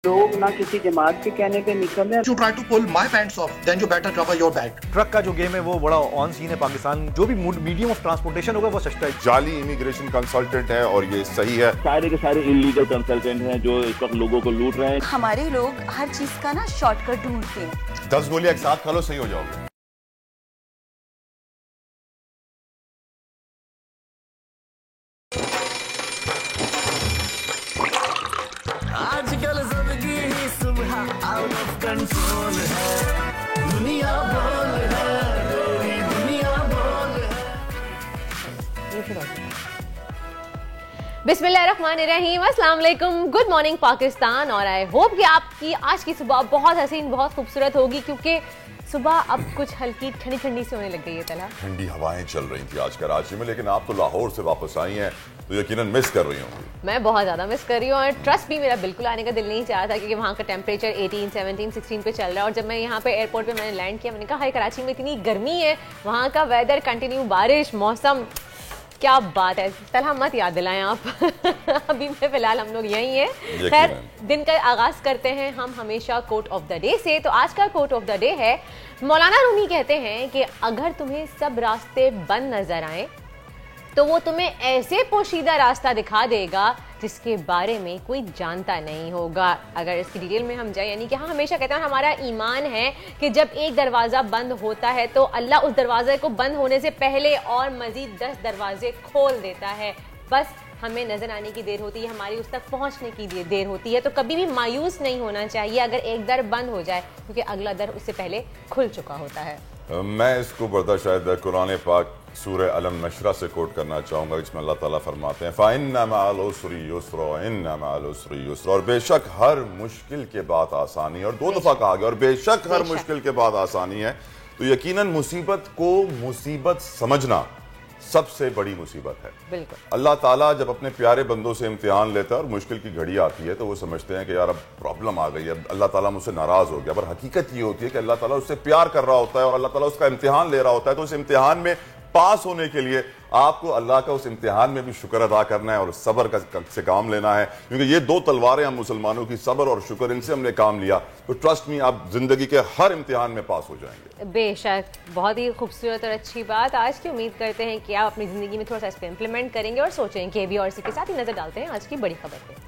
लोग ना किसी जमात के कहने पे निकल रहे हैं। You try to pull my pants off, then you better cover your back. Truck का जो गेम है वो बड़ा ऑन सीन है पाकिस्तान। जो भी मीडियम ऑफ ट्रांसपोर्टेशन होगा वो सस्ता है। जाली इमिग्रेशन कंसल्टेंट है और ये सही है। सारे के सारे इलीगल कंसल्टेंट हैं जो इस वक्त लोगों को लूट रहे हैं। हमारे लोग हर चीज का ना शॉर्टकट ढूंढते हैं। 10 गोलियां एक साथ खा लो, सही हो जाओगे। आजकल जिंदगी ही सुबह आउट ऑफ कंट्रोल है, दुनिया बोल है, मेरी दुनिया बोल है। बिस्मिल्लाहिर्रहमानिर्रहीम, अस्सलाम वालेकुम, गुड मॉर्निंग पाकिस्तान। और आई होप कि आपकी आज की सुबह बहुत हसीन, बहुत खूबसूरत होगी, क्योंकि सुबह अब कुछ हल्की ठंडी ठंडी से होने लग गई है। तला ठंडी हवाएं चल रही थी आज कराची में, लेकिन आप तो लाहौर से वापस आई हैं तो यकीनन मिस कर रही होंगी। मैं बहुत ज़्यादा मिस कर रही हूँ और ट्रस्ट भी मेरा बिल्कुल आने का दिल नहीं चाह रहा था, क्योंकि वहाँ का टेम्परेचर 18, 17, 16 पे चल रहा है। और जब मैं यहाँ पे एयरपोर्ट पे मैंने लैंड किया, मैंने कहा हाय कराची में इतनी गर्मी है, वहाँ का वेदर कंटिन्यू बारिश मौसम, क्या बात है। तलहा मत याद दिलाएं आप। अभी में फिलहाल हम लोग यहीं हैं। खैर, दिन का आगाज करते हैं हम हमेशा कोट ऑफ द डे से। तो आज का कोट ऑफ द डे है, मौलाना रूमी कहते हैं कि अगर तुम्हें सब रास्ते बंद नजर आए तो वो तुम्हें ऐसे पोशीदा रास्ता दिखा देगा जिसके बारे में कोई जानता नहीं होगा। अगर इसकी डिटेल में हम जाए, यानी कि हाँ, हमेशा कहते हैं हमारा ईमान है कि जब एक दरवाज़ा बंद होता है तो अल्लाह उस दरवाजे को बंद होने से पहले और मजीद 10 दरवाजे खोल देता है। बस हमें नजर आने की देर होती है, हमारी उस तक पहुंचने की देर होती है। तो कभी भी मायूस नहीं होना चाहिए अगर एक दर बंद हो जाए, क्योंकि अगला दर उससे पहले खुल चुका होता है। मैं इसको बढ़ता शायद कुरान पाक सूरह अलम नशरा से कोट करना चाहूँगा, जिसमें अल्लाह ताला फरमाते हैं फ़इन्ना मअल उसरि युस्रा इन्ना मअल उसरि युस्रा। और बेशक हर मुश्किल के बाद आसानी है। और 2 दफ़ा कहा गया, और बेशक हर मुश्किल के बाद आसानी है। तो यकीनन मुसीबत को मुसीबत समझना सबसे बड़ी मुसीबत है। बिल्कुल। अल्लाह ताला जब अपने प्यारे बंदों से इम्तिहान लेता है और मुश्किल की घड़ी आती है तो वो समझते हैं कि यार अब प्रॉब्लम आ गई है, अल्लाह ताला मुझसे नाराज हो गया। पर हकीकत ये होती है कि अल्लाह ताला उससे प्यार कर रहा होता है और अल्लाह ताला उसका इम्तिहान ले रहा होता है। तो उस इम्तिहान में पास होने के लिए आपको अल्लाह का उस इम्तिहान में भी शुक्र अदा करना है और सब्र से काम लेना है, क्योंकि ये 2 तलवारें हम मुसलमानों की, सब्र और शुक्र, इनसे हमने काम लिया तो ट्रस्ट मी आप जिंदगी के हर इम्तिहान में पास हो जाएंगे। बेशक, बहुत ही खूबसूरत और अच्छी बात आज की। उम्मीद करते हैं कि आप अपनी जिंदगी में थोड़ा सा इसको इम्प्लीमेंट करेंगे और सोचेंगे भी। और इसी के साथ ही नजर डालते हैं आज की बड़ी खबर पे।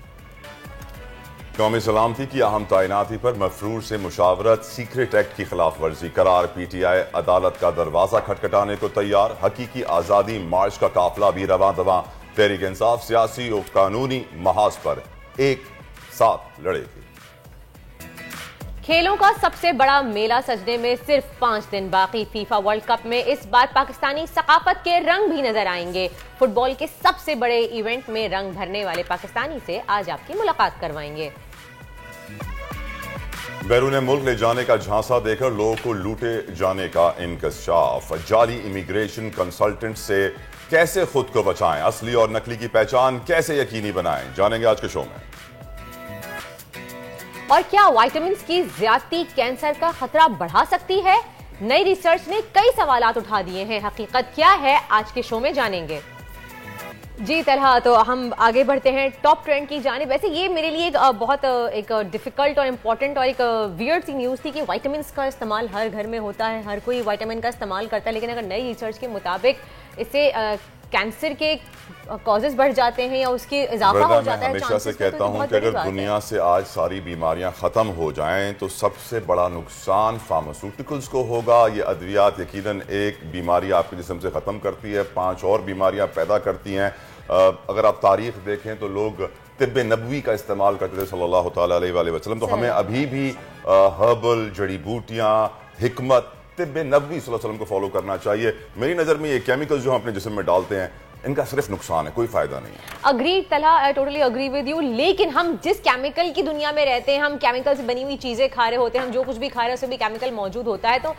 कौमी सलामती की अहम तैनाती पर मफरूर से मुशावरत, सीक्रेट एक्ट की खिलाफ वर्जी करार। PTI अदालत का दरवाजा खटखटाने को तैयार। हकीकी आज़ादी मार्च का काफिला भी रवां दवां। तहरीक इंसाफ सियासी और कानूनी महाज पर एक साथ लड़ेगी। खेलों का सबसे बड़ा मेला सजने में सिर्फ 5 दिन बाकी। फीफा वर्ल्ड कप में इस बार पाकिस्तानी सकाफत के रंग भी नजर आएंगे। फुटबॉल के सबसे बड़े इवेंट में रंग भरने वाले पाकिस्तानी से आज आपकी मुलाकात करवाएंगे। बैरून मुल्क ले जाने का झांसा देकर लोगों को लूटे जाने का इंकशाफ। जाली इमिग्रेशन कंसल्टेंट से कैसे खुद को बचाएं, असली और नकली की पहचान कैसे यकीनी बनाएं, जानेंगे आज के शो में। और क्या विटामिन की ज्यादती कैंसर का खतरा बढ़ा सकती है? नई रिसर्च ने कई सवालात उठा दिए हैं। हकीकत क्या है, आज के शो में जानेंगे। जी तलहा, तो हम आगे बढ़ते हैं टॉप ट्रेंड की जानिब। वैसे ये मेरे लिए बहुत एक डिफिकल्ट और इम्पॉर्टेंट और एक वियर्ड सी न्यूज़ थी कि विटामिन का इस्तेमाल हर घर में होता है, हर कोई विटामिन का इस्तेमाल करता है, लेकिन अगर नई रिसर्च के मुताबिक इससे कैंसर के कॉजेज बढ़ जाते हैं या उसकी इजाफा हो जाता है। हमेशा से कहता हूं कि अगर दुनिया से आज सारी बीमारियां खत्म हो जाएं तो सबसे बड़ा नुकसान फार्मास्यूटिकल्स को होगा। ये अद्वियात यकीनन एक बीमारी आपके जिस्म से खत्म करती है, 5 और बीमारियां पैदा करती हैं। अगर आप तारीख देखें तो लोग तिब्बे नबवी का इस्तेमाल करते थे सल्लल्लाहु ताला अलैहि वसल्लम। तो हमें अभी भी हर्बल, जड़ी बूटियां, हिकमत, तिब्बे नबवी सल्लल्लाहु अलैहि वसल्लम को फॉलो करना चाहिए। मेरी नज़र में ये केमिकल्स जो हम अपने जिस्म में डालते हैं, इनका सिर्फ नुकसान है, कोई फायदा नहीं है। अग्री तला, I totally agree with you. लेकिन हम जिस केमिकल की दुनिया में रहते हैं, हम केमिकल से बनी हुई चीजें खा रहे होते हैं, हम जो कुछ भी खा रहे हैं उसमें भी केमिकल मौजूद होता है। तो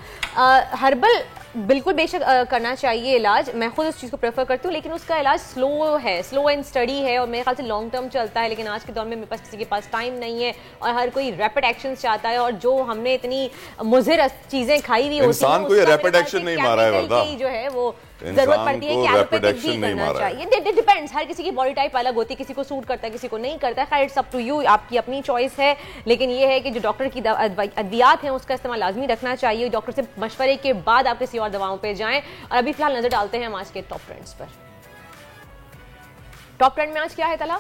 हर्बल बिल्कुल बेशक करना चाहिए इलाज, मैं खुद उस चीज़ को प्रेफर करती हूँ, लेकिन उसका इलाज स्लो है, स्लो एंड स्टडी है और मेरे ख्याल से लॉन्ग टर्म चलता है। लेकिन आज के दौर में मेरे पास किसी के पास टाइम नहीं है और हर कोई रैपिड एक्शन चाहता है, और जो हमने इतनी मुज़िर चीज़ें खाई हुई होती हैं, इंसान को ये रैपिड एक्शन नहीं मारा है, जो है वो जरूरत पड़ती है कि एलोपैथिक भी नहीं करना मारा है। चाहिए। डिपेंड्स, हर किसी की बॉडी टाइप अलग होती है, किसी को सूट करता है किसी को नहीं करता है। खैर इट्स अप टू यू, आपकी अपनी चॉइस है। लेकिन ये है कि जो डॉक्टर की अद्वियात हैं उसका इस्तेमाल लाजमी रखना चाहिए। डॉक्टर से मशवरे के बाद आप किसी और दवाओं पे जाएं। और अभी फिलहाल नजर डालते हैं हम आज के टॉप ट्रेंड्स पर। टॉप ट्रेंड में आज क्या है तला?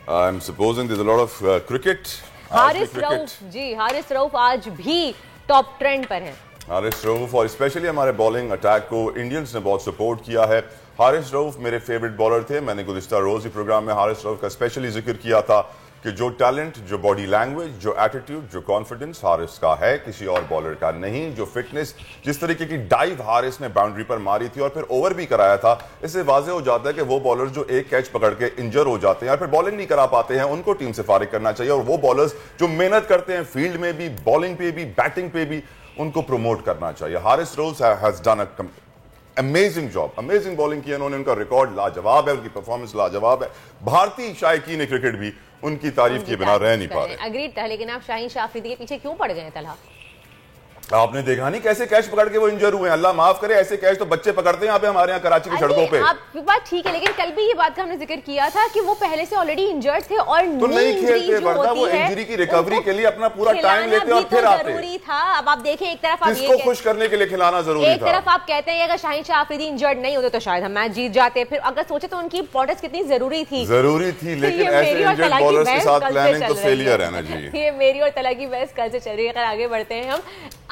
I'm supposing there's a lot of cricket. Haris Rauf जी, हारिस रऊफ आज भी टॉप ट्रेंड पर हैं। हारिस रऊफ और स्पेशली हमारे बॉलिंग अटैक को इंडियंस ने बहुत सपोर्ट किया है। हारिस रऊफ मेरे फेवरेट बॉलर थे। मैंने गुज़िश्ता रोज ही प्रोग्राम में हारिस रऊफ का स्पेशली जिक्र किया था कि जो टैलेंट, जो बॉडी लैंग्वेज, जो एटीट्यूड, जो कॉन्फिडेंस हारिस का है, किसी और बॉलर का नहीं। जो फिटनेस, जिस तरीके की डाइव हारिस ने बाउंड्री पर मारी थी और फिर ओवर भी कराया था, इससे वाज़ेह हो जाता है कि वो बॉलर जो एक कैच पकड़ के इंजर हो जाते हैं और फिर बॉलिंग नहीं करा पाते हैं, उनको टीम से फारिग करना चाहिए। और वो बॉलर्स जो मेहनत करते हैं फील्ड में भी, बॉलिंग पे भी, बैटिंग पे भी, उनको प्रमोट करना चाहिए। Haris Rauf has done amazing job, amazing bowling की उन्होंने। उनका रिकॉर्ड लाजवाब है, उनकी परफॉर्मेंस लाजवाब है। भारतीय शायकीन क्रिकेट भी उनकी तारीफ के बिना रह नहीं पा रहे। अग्रीड था, लेकिन आप शाहीन शाह अफरीदी के पीछे क्यों पड़ गए हैं तलहा? आपने देखा नहीं कैसे कैच पकड़ के वो इंजर हुए हैं? अल्लाह माफ करे, ऐसे कैच तो बच्चे पकड़ते हैं यहाँ पे हमारे यहाँ कराची की सड़कों पे। आपकी बात ठीक है, लेकिन कल भी ये बात का हमने जिक्र किया था कि वो पहले से ऑलरेडी इंजर्ड थे और तो नहीं खेलते, वरना वो इंजरी की रिकवरी के लिए अपना पूरा टाइम लेते और फिर आते। जरूरी था। अब आप देखें, एक तरफ किसको खुश करने के लिए खिलाना जरूरी था। एक तरफ आप कहते हैं अगर शाहीन शाह अफरीदी इंजर्ड नहीं होते तो शायद हम मैच जीत जाते। फिर अगर सोचे तो उनकी इंपॉर्टेंस कितनी जरूरी थी, लेकिन ऐसे इंजर्ड बॉलर्स के साथ प्लानिंग तो फेलियर है ना जी। ये मेरी और तला की बहस कल से चल रही है। आगे बढ़ते हैं हम।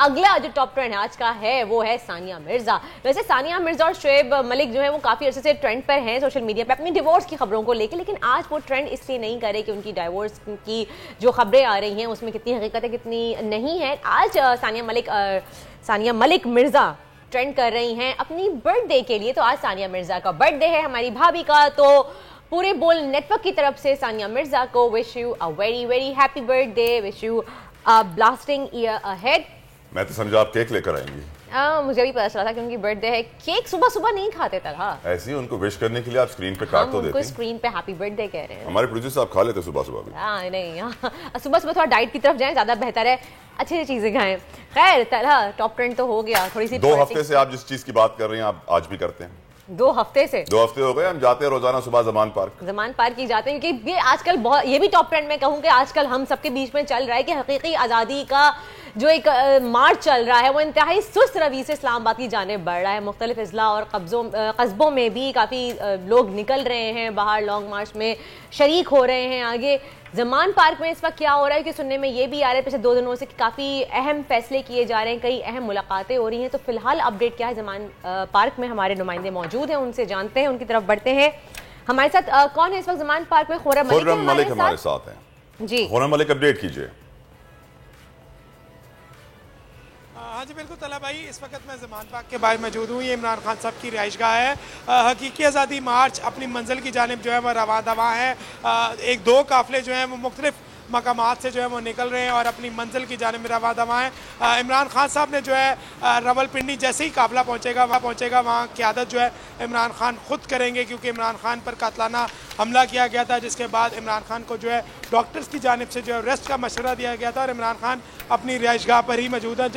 अगला जो टॉप ट्रेंड आज का है वो है सानिया मिर्जा। वैसे सानिया मिर्जा और शोएब मलिक जो है वो काफी अर्से से ट्रेंड पर हैं सोशल मीडिया पे अपनी डिवोर्स की खबरों को लेकर, लेकिन आज वो ट्रेंड इसलिए नहीं करे कि उनकी डिवोर्स की जो खबरें आ रही हैं उसमें कितनी हकीकत है कितनी नहीं है। आज सानिया मलिक मिर्जा ट्रेंड कर रही हैं अपनी बर्थडे के लिए। तो आज सानिया मिर्जा का बर्थडे है, हमारी भाभी का। तो पूरे बोल नेटवर्क की तरफ से सानिया मिर्जा को wish you a very very happy birthday, wish you a blasting year ahead. मैं तो समझा आप केक लेकर आएंगी। मुझे भी पता चला था कि उनकी बर्थडे है। केक सुबह सुबह नहीं खाते तलहा। ऐसे ही उनको विश करने के लिए आप स्क्रीन पे काट तो देते हैं। स्क्रीन पे हैप्पी बर्थडे कह रहे हैं। हमारे प्रोड्यूसर साहब खा लेते सुबह सुबह भी। नहीं, सुबह सुबह थोड़ा डाइट की तरफ जाएं, ज्यादा बेहतर है, अच्छी चीजें खाएं। खैर तलहा, टॉप ट्रेंड तो हो गया। थोड़ी सी 2 हफ्ते से आप जिस चीज की बात कर रहे हैं आप आज भी करते हैं। 2 हफ्ते से 2 हफ्ते हो गए हम जाते हैं रोजाना सुबह जमान पार्क की जाते हैं, क्योंकि ये आजकल बहुत, ये भी टॉप ट्रेंड में कहूँ कि आजकल हम सबके बीच में चल रहा है कि हकीकी आज़ादी का जो एक मार्च चल रहा है वो इंतहाई सुस्त रवि से इस्लामाबाद की जाने बढ़ रहा है। मुख्तलिफ अजला और कस्बों में भी काफ़ी लोग निकल रहे हैं बाहर, लॉन्ग मार्च में शरीक हो रहे हैं। आगे जमान पार्क में इस वक्त क्या हो रहा है कि सुनने में ये भी आ रहा है पिछले 2 दिनों से कि काफ़ी अहम फैसले किए जा रहे हैं, कई अहम मुलाकातें हो रही हैं। तो फिलहाल अपडेट क्या है जमान पार्क में, हमारे नुमाइंदे मौजूद हैं, उनसे जानते हैं, उनकी तरफ बढ़ते हैं। हमारे साथ कौन है इस वक्त जमान पार्क में? खुर्रम मलिक हमारे साथ हैं जी। खुर्रम मलिक, अपडेट कीजिए। हाँ जी बिल्कुल तला भाई, इस वक्त मैं जमान पार्क के बाहर मौजूद हूँ। ये इमरान खान साहब की रिहाइशगाह है। हकीकी आज़ादी मार्च अपनी मंजिल की जानिब जो है वो रवा दवा है। 1-2 काफिले जो हैं वो मुख्तलिफ मकामात से जो है वो निकल रहे हैं और अपनी मंजिल की जानिब रवा दवा है। इमरान खान साहब ने जो है रावलपिंडी जैसे ही काफिला पहुँचेगा वहाँ क़यादत जो है इमरान खान खुद करेंगे, क्योंकि इमरान खान पर कातलाना हमला किया गया था, जिसके बाद इमरान खान को जो है डॉक्टर्स की जानिब से जो है रेस्ट का मशवरा दिया गया था और इमरान खान अपनी रिहाइशगाह पर ही मौजूद है।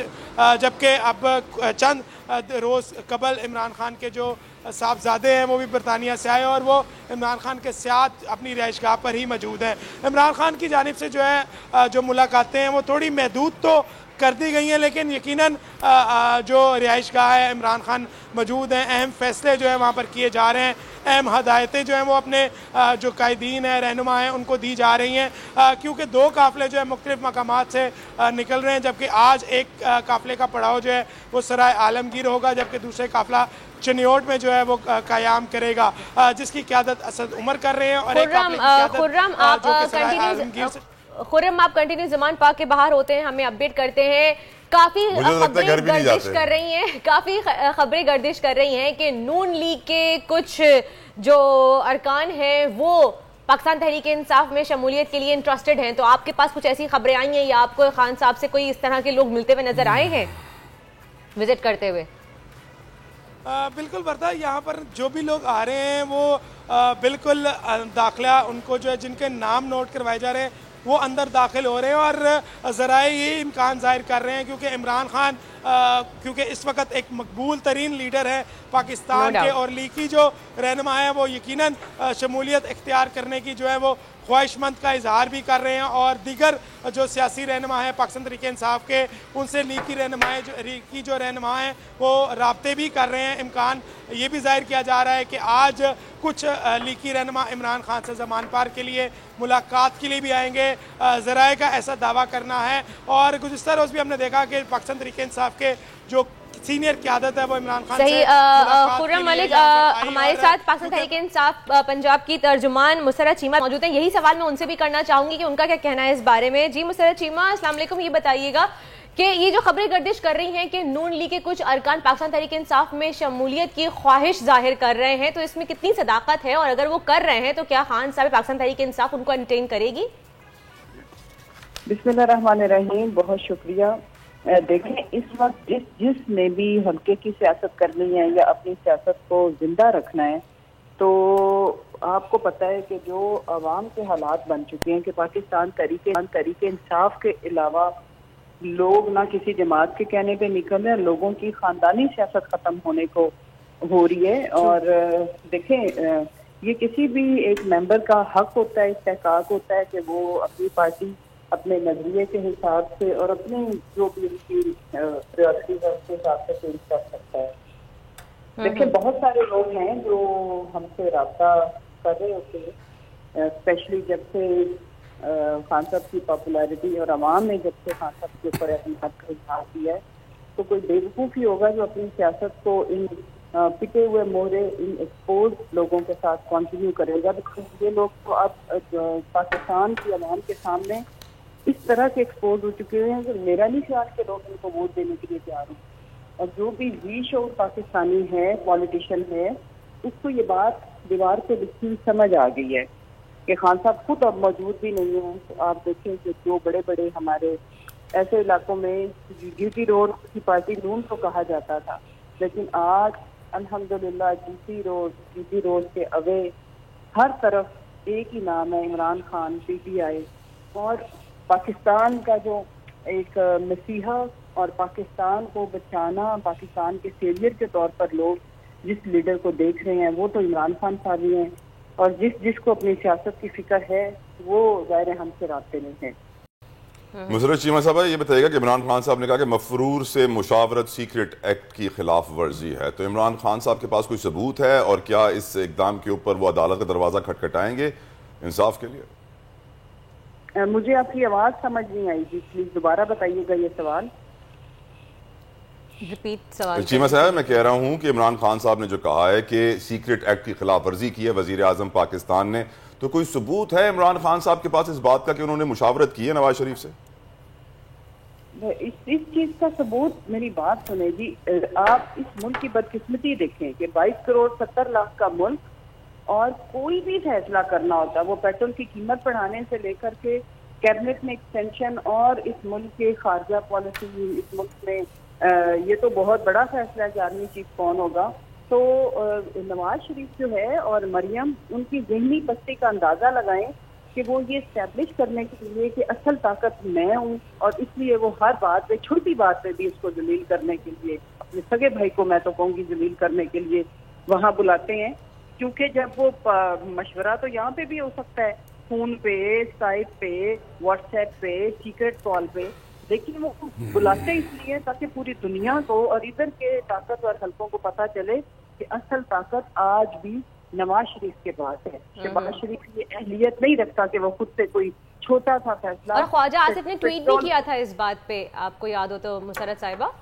जबकि अब चंद रोज़ कबल इमरान खान के जो साहबजादे हैं वो भी बरतानिया से आए और वो इमरान खान के साथ अपनी रिहाइशगाह पर ही मौजूद हैं। इमरान खान की जानिब से जो है जो मुलाकातें हैं वो थोड़ी महदूद तो कर दी गई हैं, लेकिन यकीनन जो रिहाइशगाह है इमरान खान मौजूद हैं, अहम फैसले जो है वहाँ पर किए जा रहे हैं, अहम हदायतें जो हैं वो अपने जो कायदीन हैं, रहनुमा हैं, उनको दी जा रही हैं, क्योंकि 2 काफ़िले जो है मुख्तलिफ मकामात से निकल रहे हैं। जबकि आज एक काफ़िले का पड़ाव जो है वो सराय आलमगीर होगा, जबकि दूसरे काफ़िला चिन्योट में जो है वो क़याम करेगा, जिसकी क़यादत असद उमर कर रहे हैं। और खुर्रम आप कंटिन्यू जमान पार्क के बाहर होते हैं, हमें अपडेट करते हैं। काफी खबरें गर्दिश कर रही हैं, काफी खबरें गर्दिश कर रही हैं कि नून लीग के कुछ जो अरकान हैं वो पाकिस्तान तहरीक इंसाफ में शमूलियत के लिए इंटरेस्टेड हैं। तो आपके पास कुछ ऐसी खबरें आई हैं या आपको खान साहब से कोई इस तरह के लोग मिलते हुए नजर आए हैं विजिट करते हुए? बिल्कुल वर्दा, यहाँ पर जो भी लोग आ रहे हैं वो बिल्कुल दाखिला उनको जो है जिनके नाम नोट करवाए जा रहे हैं वो अंदर दाखिल हो रहे हैं और ज़राए ये इम्कान जाहिर कर रहे हैं क्योंकि इमरान खान क्योंकि इस वक्त एक मकबूल तरीन लीडर है पाकिस्तान के और लीगी जो रहनुमा है वो यकीनन शमूलियत इख्तियार करने की जो है वो ख्वाहिशमंद का इजहार भी कर रहे हैं और दीगर जो सियासी रहनुमा है पाकिस्तान तहरीक इंसाफ के उनसे लीगी जो रहनुमा हैं वो राब्ते भी कर रहे हैं। इम्कान ये भी जाहिर किया जा रहा है कि आज कुछ लीगी रहनुमा इमरान खान से ज़मान पार के लिए मुलाकात के लिए भी आएंगे, ज़राए का ऐसा दावा करना है। और गुज़िश्ता रोज़ भी हमने देखा कि पाकिस्तान तहरीक इंसाफ के जो सीनियर क़यादत है वो इमरान खान सही। खुर्रम मलिक हमारे साथ पाकिस्तान तहरीक इंसाफ पंजाब की तर्जुमान मुसर्रत चीमा मौजूद हैं। यही सवाल मैं उनसे भी करना चाहूंगी कि उनका क्या कहना है इस बारे में। जी मुसर्रत चीमा, अस्सलाम वालेकुम। ये बताइएगा कि ये जो खबरें गर्दिश कर रही हैं कि नून लीग के कुछ अरकान पाकिस्तान तहरीक इंसाफ में शमूलियत की ख्वाहिश जाहिर कर रहे हैं, तो इसमें कितनी सदाकत है और अगर वो कर रहे हैं तो क्या खान साहब पाकिस्तान तहरीक इंसाफ उनको एंटरटेन करेगी? बिस्मिल्लाहिर्रहमानिर्रहीम, बहुत शुक्रिया। देखें, इस वक्त जिसने भी हल्के की सियासत करनी है या अपनी सियासत को जिंदा रखना है, तो आपको पता है कि जो अवाम के हालात बन चुके हैं कि पाकिस्तान तहरीक इंसाफ के अलावा लोग ना किसी जमात के कहने पे निकल रहे हैं, लोगों की खानदानी सियासत खत्म होने को हो रही है। और देखें, ये किसी भी एक मेंबर का हक होता है, इस्तेहकाक होता है कि वो अपनी पार्टी अपने नजरिए के हिसाब से और अपने जो भी उसकी प्रायोरिटी है उसके हिसाब से पेश कर सकता है। देखिए, बहुत सारे लोग हैं जो हमसे रब्ता कर रहे होते हैं, स्पेशली जब से खान साहब की पॉपुलैरिटी और अवाम ने जब से खान साहब के ऊपर अपनी हक का इजहार किया है, तो कोई बेवकूफ़ ही होगा जो अपनी सियासत को इन पिटे हुए मोहरे, इन एक्सपोज लोगों के साथ कंटिन्यू करेगा। बिकॉज ये लोग तो अब पाकिस्तान की अवाम के सामने इस तरह के एक्सपोज हो चुके हैं कि मेरा नहीं ख्याल के लोग इनको वोट देने के लिए तैयार हों। और जो भी वीशोर पाकिस्तानी है, पॉलिटिशियन है, उसको ये बात दीवार पे लिखी समझ आ गई है कि खान साहब खुद अब मौजूद भी नहीं है। तो आप देखें कि जो बड़े बड़े हमारे ऐसे इलाकों में जीटी रोड की पार्टी नून को कहा जाता था, लेकिन आज अल्हम्दुलिल्लाह जीटी रोड के अवे हर तरफ एक ही नाम है, इमरान खान, पीटीआई। और पाकिस्तान का जो एक मसीहा और पाकिस्तान को बचाना, पाकिस्तान के सेवियर के तौर पर लोग जिस लीडर को देख रहे हैं वो तो इमरान खान साहब ही हैं। और जिसको अपनी सियासत की फिक्र है वो ज़ाहिर हमसे रास्ते में है। मुसर्रत चीमा साहब, ये बताइएगा कि इमरान खान साहब ने कहा कि मफरूर से मुशावरत सीक्रेट एक्ट की खिलाफ वर्जी है, तो इमरान खान साहब के पास कोई सबूत है और क्या इस इकदाम के ऊपर वो अदालत का दरवाजा खटखटाएंगे इंसाफ के लिए? मुझे आपकी आवाज़ समझ नहीं आई जी, प्लीज दोबारा बताइएगा ये सवाल। रिपीट सवाल। चीमा साहब, मैं कह रहा हूँ कि इमरान खान साहब ने जो कहा है कि सीक्रेट एक्ट की खिलाफ वर्जी की है वजीर आजम पाकिस्तान ने, तो कोई सबूत है इमरान खान साहब के पास इस बात का कि उन्होंने मुशावरत की है नवाज शरीफ से? इस चीज का सबूत, मेरी बात सुने जी, आप इस मुल्क की बदकिस्मती देखें कि 22 करोड़ 70 लाख का मुल्क, और कोई भी फैसला करना होता है, वो पेट्रोल की कीमत बढ़ाने से लेकर के कैबिनेट में एक्सटेंशन और इस मुल्क के खारजा पॉलिसी, इस मुल्क में ये तो बहुत बड़ा फैसला है कि आर्मी चीफ कौन होगा। तो नवाज शरीफ जो है और मरियम, उनकी ज़हनी पस्ती का अंदाज़ा लगाएं कि वो ये इस्टेब्लिश करने के लिए कि असल ताकत मैं हूँ, और इसलिए वो हर बात पे, छोटी बात पे भी उसको जलील करने के लिए, अपने सगे भाई को मैं तो कहूँगी जलील करने के लिए वहाँ बुलाते हैं। क्योंकि जब वो मशवरा तो यहाँ पे भी हो सकता है, फोन पे, स्काइप पे, व्हाट्सएप पे, सीक्रेट कॉल पे, लेकिन वो बुलाते इसलिए ताकि पूरी दुनिया को और इधर के ताकतवर हल्कों को पता चले कि असल ताकत आज भी नवाज शरीफ के पास है। शहबाज शरीफ ये अहलियत नहीं रखता कि वो खुद से कोई छोटा सा फैसला। और ख्वाजा आसिफ ने ट्वीट भी किया था इस बात पे, आपको याद हो तो मुसर्रत साहिबा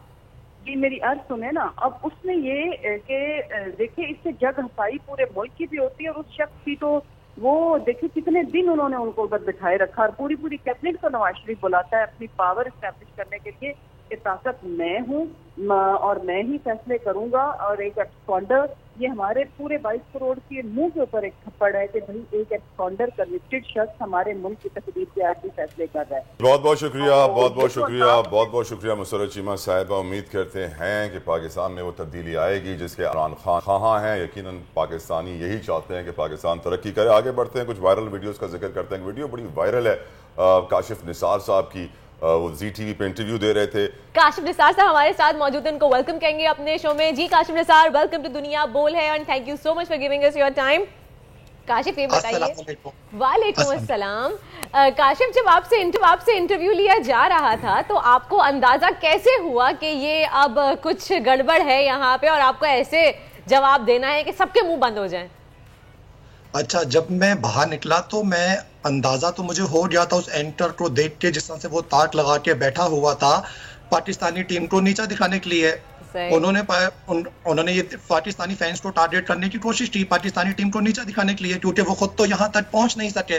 जी, मेरी अर्ज सुने ना। अब उसने ये कि देखिए, इससे जग हसाई पूरे मुल्क की भी होती है और उस शख्स की तो वो देखिए कितने दिन उन्होंने उनको बस बिठाए रखा, और पूरी पूरी कैबिनेट को नवाज शरीफ बुलाता है अपनी पावर इस्टेब्लिश करने के लिए कि ताकत मैं हूँ और मैं ही फैसले करूंगा। और एक एक्सकॉन्डर, ये हमारे पूरे 22 करोड़ के मुंह के ऊपर एक थप्पड़ है कि भाई एक एक्सकॉन्डर कन्विक्टेड शख्स हमारे मुल्क की तकदीर के आज भी फैसले कर रहा है। बहुत बहुत शुक्रिया, बहुत बहुत शुक्रिया, बहुत बहुत शुक्रिया मुसर्रत चीमा साहिबा। उम्मीद करते हैं कि पाकिस्तान में वो तब्दीली आएगी जिसके इमरान खान ख़्वाह हैं। यकीनन पाकिस्तानी यही चाहते हैं कि पाकिस्तान तरक्की करे। आगे बढ़ते हैं, कुछ वायरल वीडियोज़ का जिक्र करते हैं। वीडियो बड़ी वायरल है काशिफ निसार साहब की वो जी टीवी पे इंटरव्यू दे रहे थे। काशिफ निसार साहब हमारे साथ मौजूद हैं, उनको वेलकम कहेंगे अपने शो में। जी काशिफ निसार, वेलकम टू दुनिया बोल है and thank you so much for giving us your time. Kashif ये बताइए। वालेकुम अस्सलाम। काशिफ, जब आपसे इंटरव्यू लिया जा रहा था तो आपको अंदाजा कैसे हुआ कि ये अब कुछ गड़बड़ है यहाँ पे और आपको ऐसे जवाब देना है कि सबके मुंह बंद हो जाएं? अच्छा, जब मैं बाहर निकला तो मैं अंदाजा तो मुझे हो गया था उस एंकर को देख के, जिस तरह से वो ताक लगा के बैठा हुआ था पाकिस्तानी टीम को नीचा दिखाने के लिए। उन्होंने ये पाकिस्तानी फैंस को टारगेट करने की कोशिश की, पाकिस्तानी टीम को नीचा दिखाने के लिए, क्योंकि वो खुद तो यहाँ तक पहुंच नहीं सके।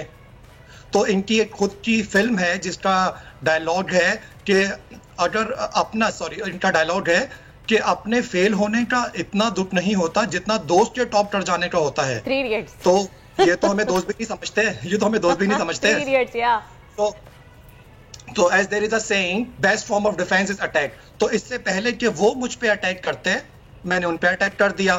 तो इनकी एक खुद की फिल्म है जिसका डायलॉग है कि इनका डायलॉग है कि अपने फेल होने का इतना दुख नहीं होता जितना दोस्त के टॉप कर जाने का होता है। तो ये तो हमें दोस्त भी नहीं समझते, तो as there is a saying, best form of defence is attack. तो इससे पहले कि वो मुझ पे अटैक करते, मैंने उन पे अटैक कर दिया।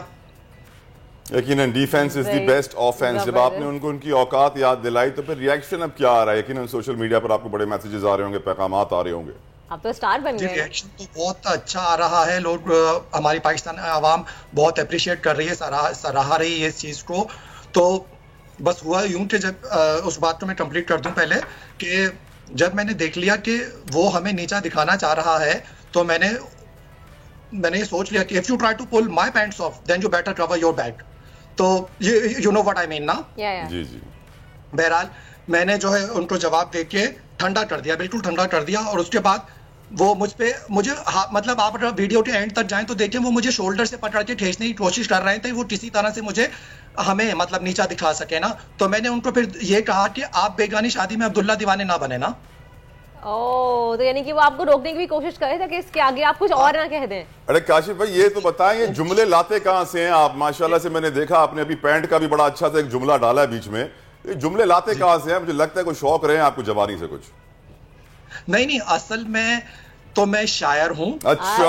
यकीनन defence is the best offence. जब आपने उनको उनकी औकात याद दिलाई तो फिर रिएक्शन अब क्या आ रहा है? यकीनन सोशल मीडिया पर आपको बड़े मैसेजेस आ रहे होंगे, पैगामात आ रहे होंगे। आप तो स्टार बन गए। रिएक्शन तो बहुत अच्छा आ रहा है, लोग हमारी पाकिस्तान आवाम बहुत अप्रिशिएट कर रही है, सराहा रही है इस चीज को। तो बस हुआ यूं कि जब उस बात को मैं कंप्लीट कर दूं पहले, कि जब मैंने देख लिया कि वो हमें नीचा दिखाना चाह रहा है तो मैंने ये सोच लिया कि if you try to pull my pants off then you better cover your back. तो you know what I mean ना? जी जी। बहरहाल मैंने जो है उनको जवाब देके ठंडा कर दिया, बिल्कुल ठंडा कर दिया। और उसके बाद वो मुझे मतलब आप अगर वीडियो के एंड तक जाएं तो देखें, वो मुझे शोल्डर से पकड़ के खींचने की कोशिश कर रहे थे, वो किसी तरह से हमें मतलब नीचा दिखा सके ना। तो मैंने उनको फिर ये कहा कि आप बेगानी शादी में अब्दुल्ला दीवाने ना बने ना। ओह, तो यानी कि वो आपको रोकने की भी कोशिश करे थे कि इसके आगे आप कुछ और ना कह दें। अरे काशिफ भाई, ये तो बताएं, ये जुमले लाते कहाँ से हैं आप? माशाल्लाह से मैंने देखा आपने अभी पैंट का भी बड़ा अच्छा सा एक जुमला डाला है बीच में। ये जुमले लाते कहाँ से हैं? मुझे लगता है कोई शौक रहे हैं आपको जवानी से कुछ। नहीं, असल में तो मैं शायर हूँ। अच्छा,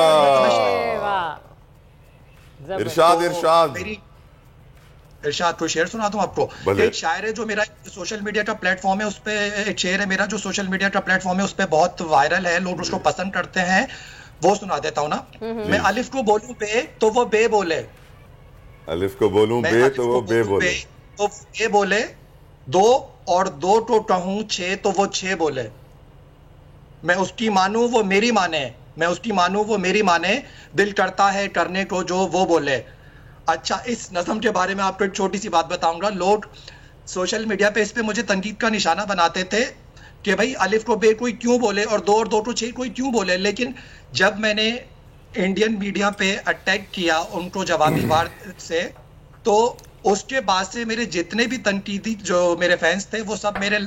इरशाद कोई शेर सुना दूं आपको? एक शायर है जो मेरा सोशल मीडिया का प्लेटफॉर्म है, उस पे एक शेर है मेरा जो सोशल मीडिया का प्लेटफॉर्म है, उस पे बहुत वायरल है, लोग उसको पसंद करते हैं। वो सुना देता हूँ ना। मैं अलिफ को बोलूं बे तो वो बे बोले, अलिफ को बोलूं बे तो वो बे बोले, तो बे बोले, दो और दो तो कहूं छे तो वो छे बोले। मैं उसकी मानूं वो मेरी माने, मैं उसकी मानूं वो मेरी माने, दिल करता है करने को जो वो बोले। अच्छा, इस नज़म के बारे में आपको एक छोटी सी बात बताऊंगा। लोग सोशल मीडिया पे इस पे मुझे तनकीद का निशाना बनाते थे कि भाई अलिफ को बे कोई क्यों बोले और दो को छह कोई क्यों बोले। लेकिन जब मैंने इंडियन मीडिया पे अटैक किया उनको जवाबी वार से, तो उसके बाद से मेरे जितने भी तनकीदी जो मेरे फैंस थे वो सब मेरे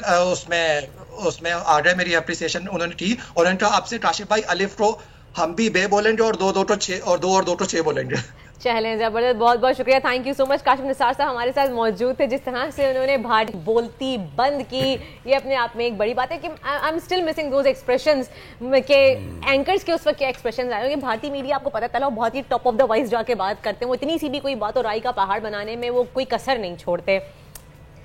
उसमें आ गए, मेरी अप्रिसिएशन उन्होंने की। और उनका आपसे काशिफ भाई, अलिफ को हम भी बे बोलेंगे और दो को छह बोलेंगे। चलें, जबरदस्त, बहुत बहुत शुक्रिया, thank you so much. Kashif Nisar साहब हमारे साथ मौजूद थे। जिस तरह से उन्होंने भाट बोलती बंद की, ये अपने आप में एक बड़ी बात है कि I am still missing those expressions के एंकर्स के उस वक्त क्या एक्सप्रेशंस आए होंगे। भारतीय मीडिया आपको पता चला बहुत ही टॉप ऑफ द वॉइस जाके बात करते हैं, वो इतनी सी भी कोई बात और राई का पहाड़ बनाने में वो कोई कसर नहीं छोड़ते।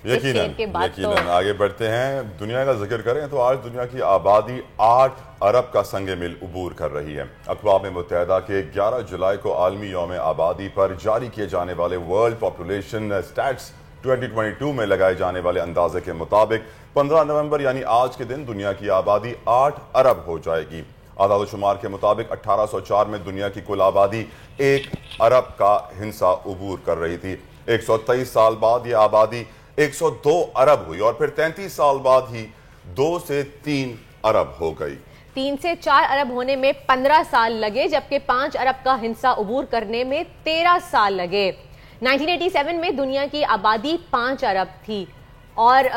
यकीनन आगे बढ़ते हैं। दुनिया का जिक्र करें तो आज दुनिया की आबादी 8 अरब का संगे मिल उबूर कर रही है। अक़वाम मुत्तहिदा के 11 जुलाई को आलमी यौम आबादी पर जारी किए जाने वाले वर्ल्ड पॉपुलेशन स्टैट्स 2022 में लगाए जाने वाले अंदाजे के मुताबिक 15 नवंबर यानी आज के दिन दुनिया की आबादी 8 अरब हो जाएगी। आदाद-ओ-शुमार के मुताबिक 1804 में दुनिया की कुल आबादी 1 अरब का हिस्सा उबूर कर रही थी। 123 साल बाद ये आबादी 102 अरब हुई और फिर 33 साल बाद ही 2 से 3 अरब हो गई। 3 से 4 अरब होने में 15 साल लगे, जबकि 5 अरब का हिस्सा उबूर करने में 13 साल लगे। 1987 में दुनिया की आबादी 5 अरब थी और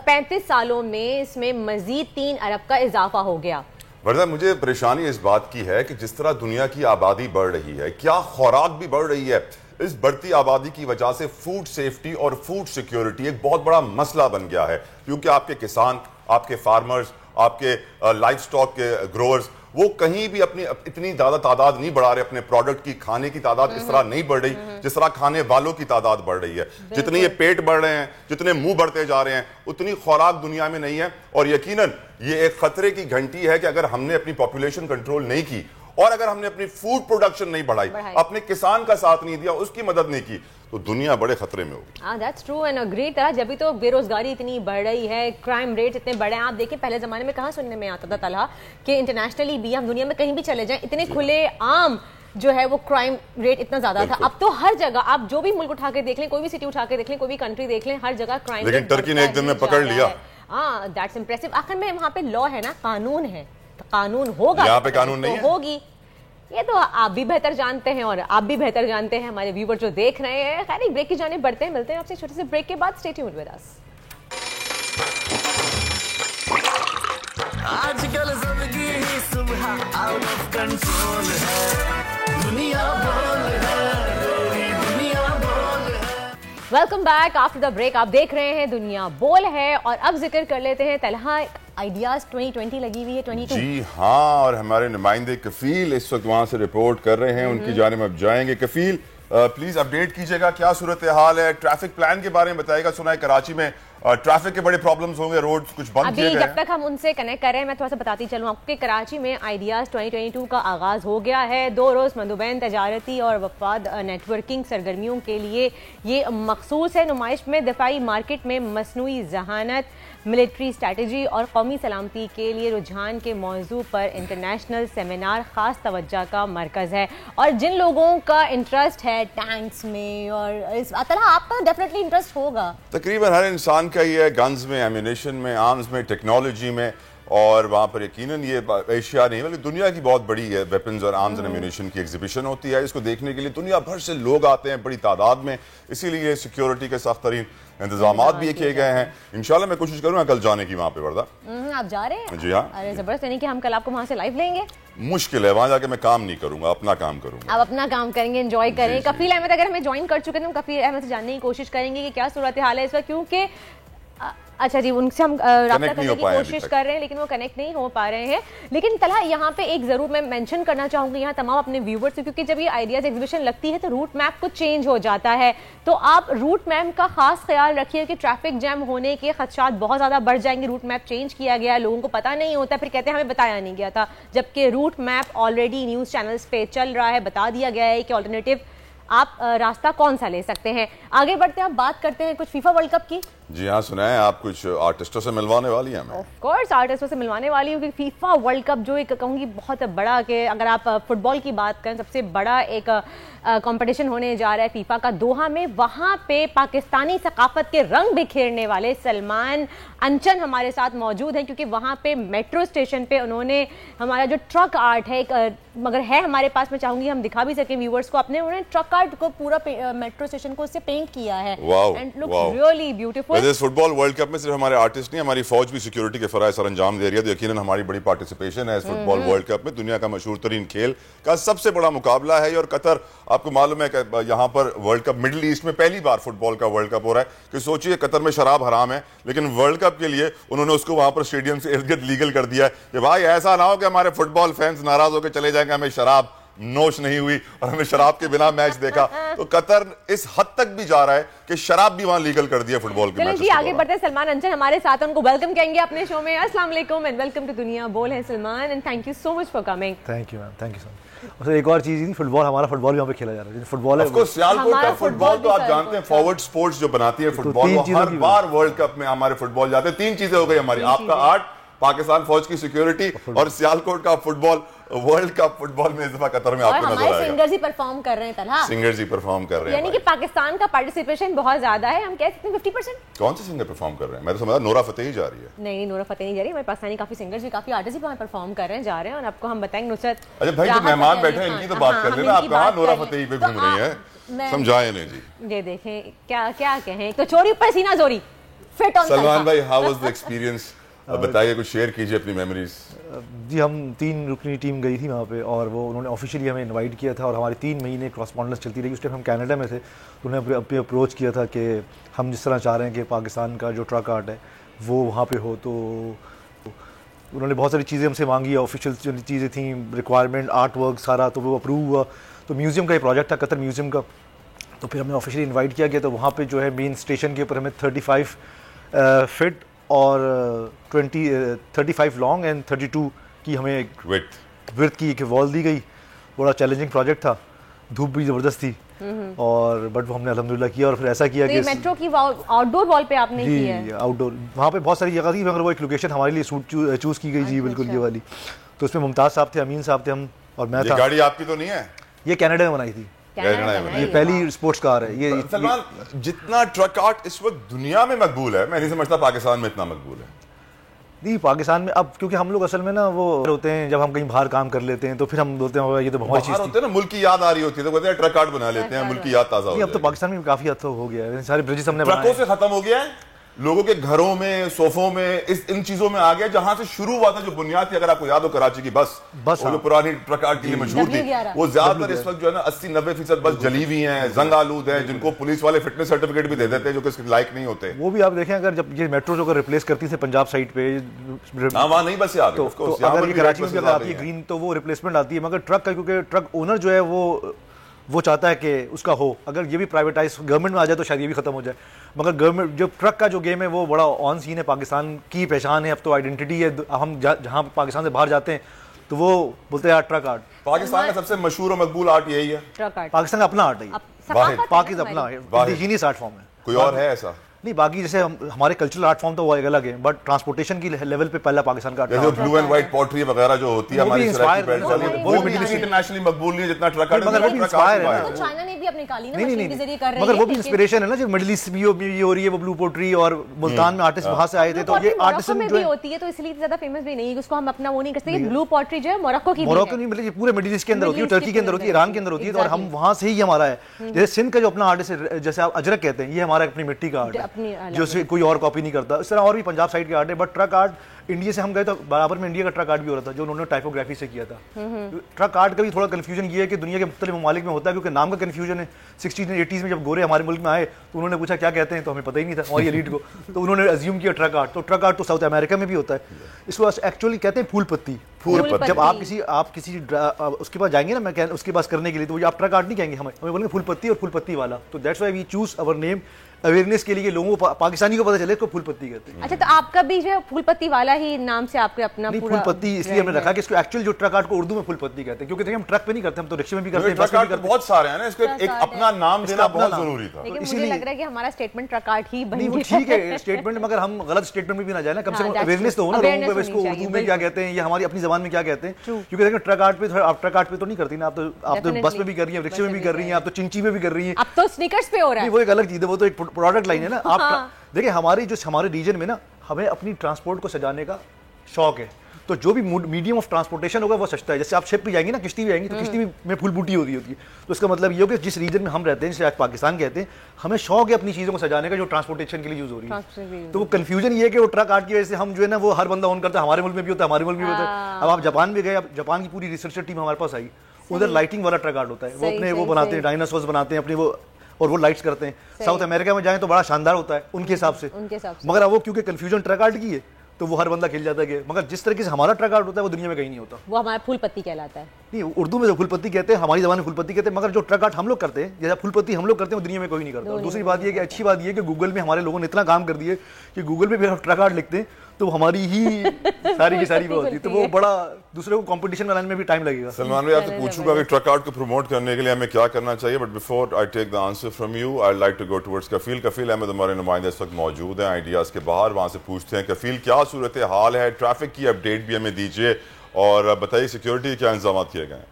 35 सालों में इसमें मजीद 3 अरब का इजाफा हो गया। वरना मुझे परेशानी इस बात की है कि जिस तरह दुनिया की आबादी बढ़ रही है, क्या खुराक भी बढ़ रही है। इस बढ़ती आबादी की वजह से फूड सेफ्टी और फूड सिक्योरिटी एक बहुत बड़ा मसला बन गया है, क्योंकि आपके किसान, आपके फार्मर्स, आपके लाइफ स्टॉक के ग्रोअर्स, वो कहीं भी अपनी इतनी ज्यादा तादाद नहीं बढ़ा रहे अपने प्रोडक्ट की, खाने की तादाद इस तरह नहीं बढ़ रही जिस तरह खाने वालों की तादाद बढ़ रही है। जितने ये पेट बढ़ रहे हैं, जितने मुंह बढ़ते जा रहे हैं, उतनी खुराक दुनिया में नहीं है। और यकीनन ये एक खतरे की घंटी है कि अगर हमने अपनी पॉपुलेशन कंट्रोल नहीं की और अगर हमने अपनी फूड प्रोडक्शन नहीं बढ़ाई, अपने किसान का साथ नहीं दिया, उसकी मदद नहीं की, तो दुनिया बड़े खतरे में होगी। हाँ, दैट्स ट्रू एंड अग्री। तरह जब भी तो बेरोजगारी इतनी बढ़ रही है, क्राइम रेट इतने बढ़े हैं। आप देखिए पहले जमाने में कहाँ सुनने में आता था तलहा कि इंटरनेशनली भी हम दुनिया में कहीं भी चले जाएं, इतने खुले आम जो है वो क्राइम रेट इतना ज्यादा था। अब तो हर जगह आप जो भी मुल्क उठा के देख लें, कोई भी सिटी उठा के देख लें, कोई भी कंट्री देख लें, हर जगह क्राइम। लेकिन टर्की ने एक दिन में पकड़ लिया। हाँ, दैट्स इंप्रेसिव। आखिर में वहाँ पे लॉ है ना, कानून है, तो कानून होगा, यहाँ पे कानून नहीं होगी। ये तो आप भी बेहतर जानते हैं और आप भी बेहतर जानते हैं, हमारे व्यूवर जो देख रहे हैं। खैर एक ब्रेक की जाने बढ़ते हैं, मिलते हैं आपसे छोटे से ब्रेक के बाद। Stay tuned with us. आजकल जिंदगी ही सुबह आउट ऑफ कंट्रोल है, दुनिया बोल है, दुनिया बोल है। Welcome back after the break. आप देख रहे हैं दुनिया बोल है और अब जिक्र कर लेते हैं तलहा आइडियाज 2020 लगी हुई है 22। जी हाँ, और हमारे नुमाइंदे कफील इस वक्त वहां से रिपोर्ट कर रहे हैं, उनकी जानिब अब जाएंगे। कफील प्लीज अपडेट कीजिएगा, क्या सूरत हाल है, ट्रैफिक प्लान के बारे में बताएगा। सुना है कराची में ट्रैफिक के बड़े प्रॉब्लम्स होंगे, रोड कुछ बंद किए गए हैं। जब तक हम उनसे कनेक्ट कर रहे हैं मैं थोड़ा सा बताती चलूँ आपको कि कराची में आइडियाज 2022 का आगाज हो गया है। 2 रोज मंदुबैन तजारती और वफाद नेटवर्किंग सरगर्मियों के लिए ये मखसूस है। नुमाइश में दफाई मार्केट में मसनूई जहानत, मिलिट्री स्ट्रैटेजी और कौमी सलामती के लिए रुझान के मौजू पर इंटरनेशनल सेमिनार खास तवज्जो का मरकज़ है। और जिन लोगों का इंटरेस्ट है टैंक्स में और इस तरह, आपका डेफिनेटली इंटरेस्ट होगा। तकरीबन हर इंसान का ये है, गन्स में, एम्यूनेशन में, आर्म्स में, टेक्नोलॉजी में, और वहाँ पर यकीनन ये एशिया नहीं बल्कि दुनिया की बहुत बड़ी है वेपन्स और आर्म्स एंड एम्यूनेशन की एग्जीबिशन होती है। इसको देखने के लिए दुनिया भर से लोग आते हैं बड़ी तादाद में, इसीलिए सिक्योरिटी के सख्त तरीन इंतजाम भी किए गए हैं। इंशाल्लाह मैं कोशिश करूँगा कल जाने की वहाँ पे। वर्दा आप जा रहे हैं? जी हाँ। अरे जबरदस्त, यानी कि हम कल आपको वहाँ से लाइव लेंगे। मुश्किल है, वहाँ जाके मैं काम नहीं करूंगा, अपना काम करूंगा। आप अपना काम करेंगे, एंजॉय करें। कफील अहमद अगर हमें ज्वाइन कर चुके हैं तो हम कफील अहमद से जानने की कोशिश करेंगे कि क्या सूरत हाल है इस वक्त, क्योंकि अच्छा जी उनसे हम राब्ता करने की कोशिश कर रहे हैं लेकिन वो कनेक्ट नहीं हो पा रहे हैं। लेकिन तलहा यहाँ पे एक जरूर मैं मेंशन करना चाहूंगी यहाँ तमाम अपने व्यूवर्स से, क्योंकि जब ये आइडियाज एग्जीबिशन लगती है तो रूट मैप कुछ चेंज हो जाता है, तो आप रूट मैप का खास ख्याल रखिए कि ट्रैफिक जैम होने के खदशात बहुत ज्यादा बढ़ जाएंगे। रूट मैप चेंज किया गया है, लोगों को पता नहीं होता, फिर कहते हैं हमें बताया नहीं गया था, जबकि route map already news channels पे चल रहा है, बता दिया गया है कि ऑल्टरनेटिव आप रास्ता कौन सा ले सकते हैं। आगे बढ़ते हैं, आप बात करते हैं कुछ फीफा वर्ल्ड कप की। जी हाँ, सुना है आप कुछ आर्टिस्टों से मिलवाने वाली हैं। ऑफ कोर्स आर्टिस्टों से मिलवाने वाली हूँ, क्योंकि फीफा वर्ल्ड कप जो एक कहूँगी बहुत बड़ा, कि अगर आप फुटबॉल की बात करें सबसे बड़ा एक कंपटीशन होने जा रहा है फीफा का दोहा में। वहाँ पे पाकिस्तानी सकाफत के रंग बिखेरने वाले सलमान अंचन हमारे साथ मौजूद हैं, क्योंकि वहाँ पे मेट्रो स्टेशन पे उन्होंने हमारा जो ट्रक आर्ट है एक मगर है हमारे पास, मैं चाहूंगी हम दिखा भी सकें व्यूवर्स को, अपने उन्होंने ट्रक आर्ट को पूरा मेट्रो स्टेशन को उससे पेंट किया है एंड लुक्स रियली ब्यूटीफुल। इस फुटबॉल वर्ल्ड कप में सिर्फ हमारे आर्टिस्ट नहीं, हमारी फौज भी सिक्योरिटी के फराइज सर अंजाम दे रही है, तो यकीनन हमारी बड़ी पार्टिसिपेशन है इस फुटबॉल वर्ल्ड कप में। दुनिया का मशहूर तरीन खेल का सबसे बड़ा मुकाबला है, और कतर आपको मालूम है कि यहाँ पर वर्ल्ड कप मिडिल ईस्ट में पहली बार फुटबॉल का वर्ल्ड कप हो रहा है। कि सोचिए कतर में शराब हराम है, लेकिन वर्ल्ड कप के लिए उन्होंने उसको वहां पर स्टेडियम से इर्द गिर्द लीगल कर दिया है कि भाई ऐसा ना हो कि हमारे फुटबॉल फैंस नाराज होकर चले जाएंगे, हमें शराब नोश नहीं हुई और हमें शराब के बिना मैच देखा। तो कतर इस हद तक भी जा रहा है कि शराब भी वहां लीगल कर दिया फुटबॉल के मैच। जी आगे बढ़ते हैं, सलमान अंचन हमारे साथ, उनको वेलकम कहेंगे अपने शो में। अस्सलाम वालेकुम एंड वेलकम टू दुनिया बोल है Salman, and thank you so much for coming. Thank you ma'am, thank you so much. और एक और चीज थी, फुटबॉल, हमारा फुटबॉल यहाँ पे खेला जा रहा है। फुटबॉल है सियालकोट का फुटबॉल, तो आप जानते हैं फॉरवर्ड स्पोर्ट्स जो बनाती है फुटबॉल, हर बार वर्ल्ड कप में हमारे फुटबॉल जाते हैं। 3 चीजें हो गई हमारी, आपका आर्ट, पाकिस्तान फौज की सिक्योरिटी और सियालकोट का फुटबॉल। वर्ल्ड कप फुटबॉल में इस दफा कतर में आपको नजर आएगा। सिंगर्स ही परफॉर्म कर रहे हैं तलहा, सिंगर्स ही परफॉर्म कर रहे हैं, यानी कि पाकिस्तान का पार्टिसिपेशन बहुत ज्यादा है। हम कह सकते हैं 50%। कौन से सिंगर परफॉर्म कर रहे हैं? मैं तो समझा नोरा फतेही जा रही है। नहीं, नोरा फतेही नहीं जा रही, हमारे पाकिस्तानी काफी सिंगर्स भी, काफी आर्टिस्ट भी परफॉर्म कर रहे हैं, जा रहे हैं, और आपको हम बताएंगे नुसरत। अच्छा भाई, जो मेहमान बैठे हैं इनकी तो बात कर लेना, आप कहाँ नोरा फतेही पे घूम रही हैं, समझाएं नहीं जी। ये देखें क्या क्या कहें, तो चोरी पर सीना जोरी, फिट ऑन। सलमान भाई, हाउ वाज द एक्सपीरियंस? बताइए, कुछ शेयर कीजिए अपनी मेमोरीज। जी, हम 3 रुकनी टीम गई थी वहाँ पे, और वो उन्होंने ऑफिशियली हमें इनवाइट किया था, और हमारी 3 महीने क्रॉसपॉन्डेंस चलती रही। उस टाइम हम कनाडा में थे, तो उन्होंने अपने अप्रोच किया था कि हम जिस तरह चाह रहे हैं कि पाकिस्तान का जो ट्रक आर्ट है वो वहाँ पे हो, तो उन्होंने बहुत सारी चीज़ें हमसे मांगी, ऑफिशियल चीज़ें थी, रिक्वायरमेंट, आर्ट वर्क सारा, तो वो अप्रूव हुआ। तो म्यूज़ियम का ये प्रोजेक्ट था, कतर म्यूज़ियम का, तो फिर हमने ऑफिशियली इनवाइट किया गया। तो वहाँ पे जो है मेन स्टेशन के ऊपर हमें 35 फिट और 35 लॉन्ग एंड 32 की हमें विड्थ की एक वॉल दी गई। बड़ा चैलेंजिंग प्रोजेक्ट था, धूप भी ज़बरदस्त थी, और बट वो हमने अल्हम्दुलिल्लाह किया। और फिर ऐसा किया कि मेट्रो की आउटडोर वॉल पे आपने की है? जी, आउटडोर, वहाँ पे बहुत सारी जगह थी, मगर वो एक लोकेशन हमारे लिए चूज़ की गई। जी बिल्कुल, ये वाली। तो उसमें मुमताज़ साहब थे, अमीन साहब थे, हम और मैं था। गाड़ी आपकी तो नहीं है? ये कनाडा में बनाई थी, ये पहली स्पोर्ट्स कार है। ये सलमान, जितना ट्रक आर्ट इस वक्त दुनिया में मकबूल है, मैं नहीं समझता पाकिस्तान में इतना मकबूल है। नहीं, पाकिस्तान में अब क्योंकि हम लोग असल में ना वो होते हैं, जब हम कहीं बाहर काम कर लेते हैं तो फिर हम बोलते हैं ये तो हमारी चीज़ होते हैं ना, मुल्क की याद आ रही होती है तो कहते हैं ट्रक आर्ट बना लेते हैं, मुल्क की याद ताज़ा हो जाए। अब तो पाकिस्तान में काफ़ी हद तक हो गया है, सारे ब्रिजेस हमने ट्रकों से खत्म हो गया है, लोगों के घरों में, सोफों में, इन चीजों में आ गया। जहां से शुरू हुआ था, जो बुनियाद थी, अगर आपको याद हो, कराची की बस वो जो पुरानी ट्रक आर्ट के लिए मशहूर थी, वो ज्यादातर इस वक्त जो है ना 80-90% बस जली हुई हैं, जंग आलूद है, जिनको पुलिस वाले फिटनेस सर्टिफिकेट भी दे देते हैं, जो कि इसके लायक नहीं होते। वो भी आप देखें, अगर जब ये मेट्रो जो रिप्लेस करती थी पंजाब साइड पे, वहां नहीं बस आ गई, तो अगर ये कराची में अगर आती है ग्रीन, तो वो रिप्लेसमेंट आती है। मगर ट्रक का, क्योंकि ट्रक ओनर जो है वो चाहता है कि उसका हो, अगर ये भी प्राइवेटाइज गवर्नमेंट में आ जाए तो शायद ये भी खत्म हो जाए। मगर गवर्नमेंट जो ट्रक का जो गेम है वो बड़ा ऑन सीन है, पाकिस्तान की पहचान है, अब तो आइडेंटिटी है। हम जहाँ पाकिस्तान से बाहर जाते हैं तो वो बोलते हैं यार ट्रक आर्ट। पाकिस्तान का सबसे मशहूर और मकबूल आर्ट यही है, ट्रक आर्ट। पाकिस्तान का अपना आर्ट है, पाकिस्तान अपना इंडिजीनियस आर्ट फॉर्म है। कोई और है ऐसा नहीं? बाकी जैसे हमारे कल्चरल आर्ट फॉर्म तो वो अलग है, बट ट्रांसपोर्टेशन की लेवल पे पहला पाकिस्तान का जो ब्लू एंड व्हाइट पॉटरी वगैरह जो होती है हमारी वो भी इंटरनेशनली मकबूल नहीं है जितना ट्रक आर्ट। मगर वो भी इंस्पायर है, तो चाइना ने भी अपनी कालीन मशीन के जरिए कर रही है, मगर वो भी इंस्पिरेशन है ना, जो मिडिल ईस्ट भी ये हो रही है, वो ब्लू पोट्री, और मुल्तान में आर्टिस्ट वहां से आए थे, तो ये आर्टिस्ट भी होती है, तो इसलिए ज्यादा फेमस भी नहीं है, उसको हम अपना वो नहीं कर सकते। ब्लू पोट्री जो है मोरक्को की, मोरक्को नहीं, मतलब ये पूरे मिडिल ईस्ट के अंदर होती है, टर्की के अंदर होती है, ईरान के अंदर होती है, और हम वहां से ही हमारा है। जैसे सिंध का जो अपना आर्टिस्ट है, जैसे आप अजरक कहते हैं, ये हमारा अपनी मिट्टी का आर्ट है, जो कोई और कॉपी नहीं करता। इस तरह और भी पंजाब साइड के आर्ट है, बट ट्रक आर्ट इंडिया से हम गए तो बराबर में इंडिया का ट्रक आर्ट भी हो रहा था, जो उन्होंने टाइपोग्राफी से किया था। ट्रक आर्ट का भी थोड़ा कंफ्यूजन ये है कि दुनिया के मुख्तलिफ ममालिक में होता है, क्योंकि नाम का कंफ्यूजन है। 60s और 80s में जब गोरे हमारे मुल्क में आए तो उन्होंने पूछा क्या कहते हैं, तो हमें पता ही नहीं था हमारी एलीट को, तो उन्होंने अज्यूम किया ट्रक आर्ट। तो ट्रक आर्ट तो साउथ अमेरिका में भी होता है, इसको एक्चुअली कहते हैं फूल पत्ती। जब आप किसी उसके पास जाएंगे ना, मैं उसके पास करने के लिए, तो आप ट्रक आर्ट नहीं कहेंगे, हमें बोलेंगे फूल पत्ती और फूल पत्ती वाला। तो that's why we choose our name awareness के लिए, लोगों को पाकिस्तानी को पता चले इसको फूल पत्ती कहते हैं। अच्छा, तो आपका भी जो फूल पत्ती वाला ही नाम से आपके अपना पूरा फूल पत्ती इसलिए हमने रखा कि इसको एक्चुअल जो ट्रक आर्ट को उर्दू में फूल पत्ती कहते हैं, क्योंकि देखिए हम ट्रक पे नहीं करते, हम तो रिक्शे में भी करते हैं, ट्रक आर्ट बहुत सारे हैं ना, इसको एक अपना नाम देना बहुत जरूरी था। लेकिन मुझे लग रहा है कि हमारा स्टेटमेंट ट्रक आर्ट ही बन गया। ठीक है स्टेटमेंट, मगर हम गलत स्टेटमेंट में भी ना जाए ना, कम से कम अवेयरनेस तो हो ना लोगों को, इसको उर्दू में क्या कहते हैं या हमारी अपनी जबान में क्या कहते हैं। क्योंकि देखिए ट्रक आर्ट पे, आप ट्रक आर्ट पे तो नहीं करती ना, आप तो बस में भी कर रही है, रिक्शे में भी कर रही है, आप तो चिंची में भी कर रही है, अब तो स्नीकर्स पे हो रहा है। वो एक अलग चीज है, वो तो एक प्रोडक्ट लाइन है ना। आप देखिए हमारे रीजन में ना, हमें अपनी ट्रांसपोर्ट को सजाने का शौक है, तो जो भी मीडियम ऑफ ट्रांसपोर्टेशन होगा वो सस्ता है। जैसे आप शिप भी जाएंगे ना, किश्ती भी आएंगी, तो किश्ती में फूल बूटी होती है, तो इसका मतलब ये हो कि जिस रीजन में हम रहते हैं, जैसे आज पाकिस्तान कहते हैं, हमें शौक है अपनी चीज़ों को सजाने का जो ट्रांसपोर्टेशन के लिए यूज हो रही है। तो वो कंफ्यूजन ये है कि वो ट्रक आर्ट की वजह से हम जो है ना, वो हर बंदा ऑन करता है, हमारे मुल्क में भी होता है, हमारे मुल्क में भी होता है। अब आप जापान भी गए, अब जापान की पूरी रिसर्च टीम हमारे पास आई, उधर लाइटिंग वाला ट्रक आर्ट होता है, वो अपने वो बनाते हैं, डायनासोर्स बनाते हैं अपने वो, और वो लाइट्स करते हैं। साउथ अमेरिका में जाएं तो बड़ा शानदार होता है उनके हिसाब से, मगर अब वो क्योंकि कंफ्यूजन ट्रक आर्ट की है तो वो हर बंदा खिल जाता है। मगर जिस तरीके से हमारा ट्रक आर्ट होता है वो दुनिया में कहीं नहीं होता, वो हमारा फूल पत्ती कहलाता है। नहीं, उर्दू में जो फूल पत्ती कहते हैं, हमारी ज़बान में फूल पत्ती कहते हैं, मगर जो ट्रक आर्ट हम लोग करते हैं, जैसा फूल पत्ती हम लोग करते हैं, वो दुनिया में कोई नहीं करता। और दूसरी बात ये कि अच्छी बात ये कि गूगल में हमारे लोगों ने इतना काम कर दिया कि गूगल में भी हम ट्रक आर्ट लिखते हैं तो हमारी ही सारी की सारी वो होती है, तो वो बड़ा दूसरे को कंपटीशन बनाने में भी टाइम लगेगा। सलमान भाई, आपसे पूछूंगा कि ट्रक आर्ट को प्रमोट करने के लिए हमें क्या करना चाहिए, but before I take the answer from you, I like to go towards Kafeel. Kafeel Ahmed हमारे नुमाइंदे इस वक्त मौजूद हैं आइडियाज़ के बाहर, वहाँ से पूछते हैं कफील क्या सूरत हाल है, ट्रैफिक की अपडेट भी हमें दीजिए, और बताइए सिक्योरिटी के क्या इंतजाम किए गए हैं।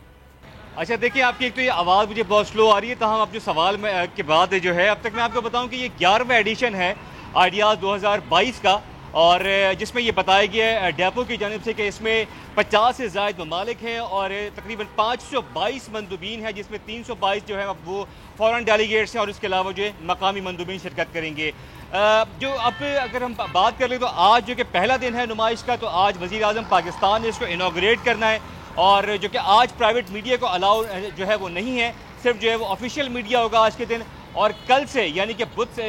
अच्छा देखिए, आपकी एक तो ये आवाज़ मुझे बहुत स्लो आ रही है, ताहम आप जो सवाल में के बाद जो है, अब तक मैं आपको बताऊं कि ये 11वां एडिशन है आइडियाज़ 2022 का, और जिसमें ये बताया गया है डेपो की जानिब से कि इसमें 50 से ज़ायद ममालिक हैं और तकरीबन 522 मंदूबीन हैं, जिसमें 322 जो है वो फॉरेन डेलीगेट्स हैं, और इसके अलावा जो है मकामी मंदूबीन शिरकत करेंगे। जो अब अगर हम बात कर लें तो आज जो कि पहला दिन है नुमाइश का, तो आज वज़ीर आज़म पाकिस्तान ने इसको इनाग्रेट करना है, और जो कि आज प्राइवेट मीडिया को अलाउ जो है वो नहीं है, सिर्फ जो है वो ऑफिशियल मीडिया होगा आज के दिन। और कल से यानी कि बुध से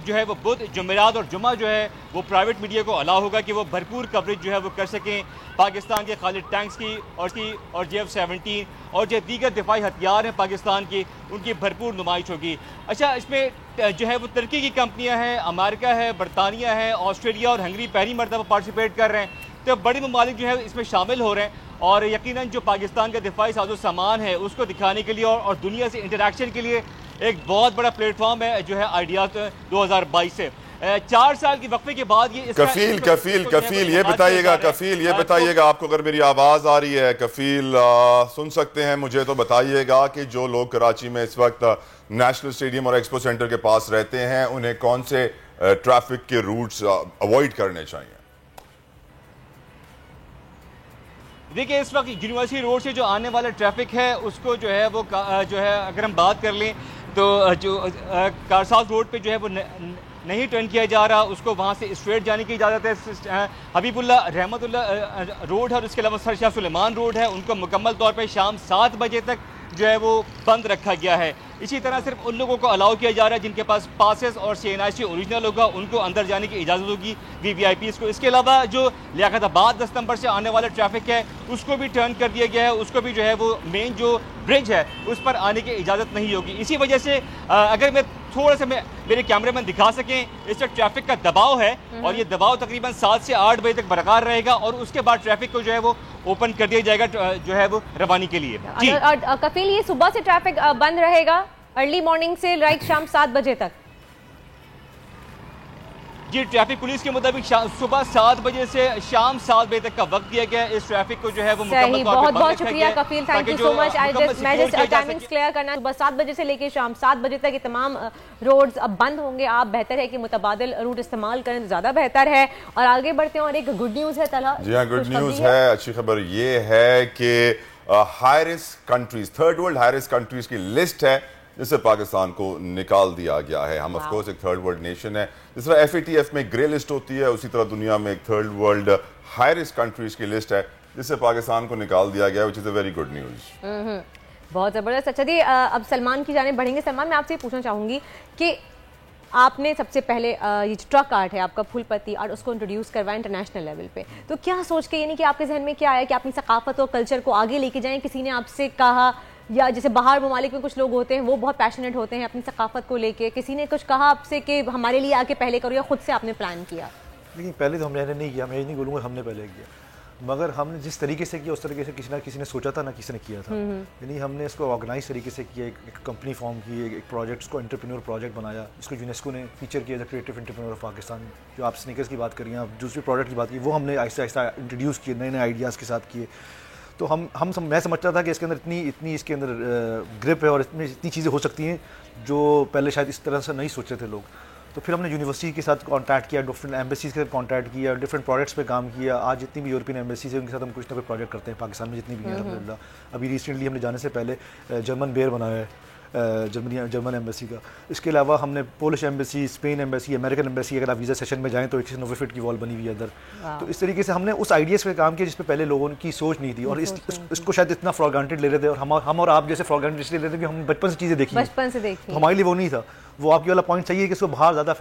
जो है वो बुध, जुमेरात और जुमा जो है वो प्राइवेट मीडिया को अलाउ होगा कि वो भरपूर कवरेज जो है वो कर सकें पाकिस्तान के खालिद टैंक्स की और JF-17 और जो दीगर दिफाई हथियार हैं पाकिस्तान की, उनकी भरपूर नुमाइश होगी। अच्छा, इसमें जो है वो तुर्की की कंपनियां हैं, अमेरिका है, बरतानिया है, ऑस्ट्रेलिया और हंगरी पहली मरतबा पार्टिसिपेट कर रहे हैं, तो बड़े ममालिक जो है इसमें शामिल हो रहे हैं और यकीनन जो पाकिस्तान का दिफाई साजो सामान है उसको दिखाने के लिए और दुनिया से इंटरेक्शन के लिए एक बहुत बड़ा प्लेटफॉर्म है जो है आइडियाज 2022 से। 4 साल की वक्फे के बाद ये कफील ये बताइएगा आपको अगर मेरी आवाज आ रही है कफील सुन सकते हैं मुझे, तो बताइएगा कि जो लोग कराची में इस वक्त नेशनल स्टेडियम और एक्सपो सेंटर के पास रहते हैं उन्हें कौन से ट्रैफिक के रूट्स अवॉइड करने चाहिए? देखिए, इस वक्त यूनिवर्सिटी रोड से जो आने वाला ट्रैफिक है उसको जो है वो जो है अगर हम बात कर लें तो जो कारसाज रोड पे जो है वो नहीं टर्न किया जा रहा, उसको वहाँ से स्ट्रेट जाने की इजाज़त है। हबीबुल्ला रहमतुल्लाह रोड है और इसके अलावा सर शाह सुलेमान रोड है, उनको मुकम्मल तौर पर शाम 7 बजे तक जो है वो बंद रखा गया है। इसी तरह सिर्फ उन लोगों को अलाउ किया जा रहा है जिनके पास पासेस और CNIC ओरिजिनल होगा, उनको अंदर जाने की इजाज़त होगी VVIPs को। इसके अलावा जो लियाकताबाद 10 नंबर से आने वाला ट्रैफिक है उसको भी टर्न कर दिया गया है, उसको भी जो है वो मेन जो ब्रिज है उस पर आने की इजाज़त नहीं होगी। इसी वजह से अगर मैं थोड़ा सा मेरे कैमरामैन दिखा सकें, इस वक्त ट्रैफिक का दबाव है और ये दबाव तकरीबन 7 से 8 बजे तक बरकरार रहेगा और उसके बाद ट्रैफिक को जो है वो ओपन कर दिया जाएगा जो है वो रवानी के लिए। जी और कफील, ये सुबह से ट्रैफिक बंद रहेगा अर्ली मॉर्निंग से राइट शाम 7 बजे तक? जी, ट्रैफिक पुलिस के मुताबिक सुबह 7 बजे से शाम 7 बजे तक का वक्त दिया गया है। इस ट्रैफिक को जो है वो मुकम्मल तौर पे बहुत शुक्रिया कफील, थैंक यू सो मच। मैं जस्ट टाइमिंग्स क्लियर करना, सुबह 7 बजे से लेकर शाम 7 बजे तक ये तमाम रोड्स अब बंद होंगे। आप बेहतर है कि मुतबादिल रूट इस्तेमाल करें तो ज़्यादा बेहतर है। और आगे बढ़ते हैं और एक गुड न्यूज़ है तला। जी हाँ, गुड न्यूज़ है। अच्छी खबर ये है कि high risk countries, third world high risk countries की लिस्ट है जिससे पाकिस्तान को निकाल दिया गया है। हम ऑफ कोर्स एक थर्ड वर्ल्ड नेशन है, जिस तरह FATF में ग्रे लिस्ट होती है उसी तरह दुनिया में एक third world high risk countries की लिस्ट है जिससे पाकिस्तान को निकाल दिया गया, which is a very good news. बहुत ज़बरदस्त। अच्छा जी, अब सलमान की जाने बढ़ेंगे। सलमान, मैं आपसे पूछना चाहूँगी कि आपने सबसे पहले ये जो ट्रक आर्ट है आपका फुलपत्ती आर्ट उसको इंट्रोड्यूस करवाया इंटरनेशनल लेवल पे, तो क्या सोच के, यानी कि आपके जहन में क्या आया कि अपनी सकाफत और कल्चर को आगे लेके जाएं? किसी ने आपसे कहा, या जैसे बाहर ममालिक में कुछ लोग होते हैं वो बहुत पैशनेट होते हैं अपनी सकाफत को लेके, किसी ने कुछ कहा आपसे कि हमारे लिए आके पहले करो, या खुद से आपने प्लान किया? लेकिन पहले तो हमने नहीं किया, मैं ये नहीं बोलूँगा हमने पहले किया, मगर हमने जिस तरीके से किया उस तरीके से किसी ने सोचा था ना किसी ने किया था। यानी हमने इसको ऑर्गेनाइज तरीके से किया, एक कंपनी फॉर्म की, एक प्रोजेक्ट को एंटरप्रेन्योर प्रोजेक्ट बनाया, इसको यूनेस्को ने फीचर किया the creative entrepreneur of Pakistan. जो आप स्नीकर्स की बात कर रही हैं, आप दूसरे प्रोडक्ट की बात की, वो हमने आहिस्ता आहिस्ता इंट्रोड्यूस किए, नए नए आइडियाज़ के साथ किए। तो मैं समझता था कि इसके अंदर इतनी इसके अंदर ग्रिप है और इतनी चीज़ें हो सकती हैं जो पहले शायद इस तरह से नहीं सोचे थे लोग। तो फिर हमने यूनिवर्सिटी के साथ कांटेक्ट किया, डिफरेंट एम्बेसीज के साथ कांटेक्ट किया, डिफरेंट प्रोजेक्ट्स पे काम किया। आज जितनी भी यूरोपियन एम्बेसीज है उनके साथ हम कुछ ना कुछ प्रोजेक्ट करते हैं पाकिस्तान में जितनी भी हैं अल्हम्दुलिल्लाह। अभी रिसेंटली हमने जाने से पहले जर्मन बेयर बनाया है जर्मन एम्बेसी का। इसके अलावा हमने Polish embassy, Spain embassy, American embassy, अगर आप वीज़ा सेशन में जाएँ तो 190 फीट की वॉल बनी हुई है इधर। तो इस तरीके से हमने उस आइडियाज़ पे काम किया जिस पे पहले लोगों की सोच नहीं थी और इसको शायद इतना फॉर ग्रांटेड ले रहे थे, और हम और आप जैसे फॉर ग्रांटेड इसलिए ले रहे थे कि हम बचपन से चीज़ें देखी, तो हमारे लिए वो नहीं था। वो आपकी वाला पॉइंट चाहिए कि इसको बाहर ज़्यादा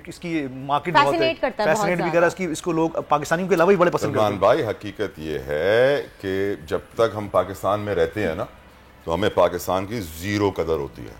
इसकी मार्केट बहुत है, फैसिनेट भी करा, इसको लोग पाकिस्तानियों के अलावा ही बड़े पसंद करते हैं। भाई, हकीकत ये है कि जब तक हम पाकिस्तान में रहते हैं ना तो हमें पाकिस्तान की ज़ीरो कदर होती है।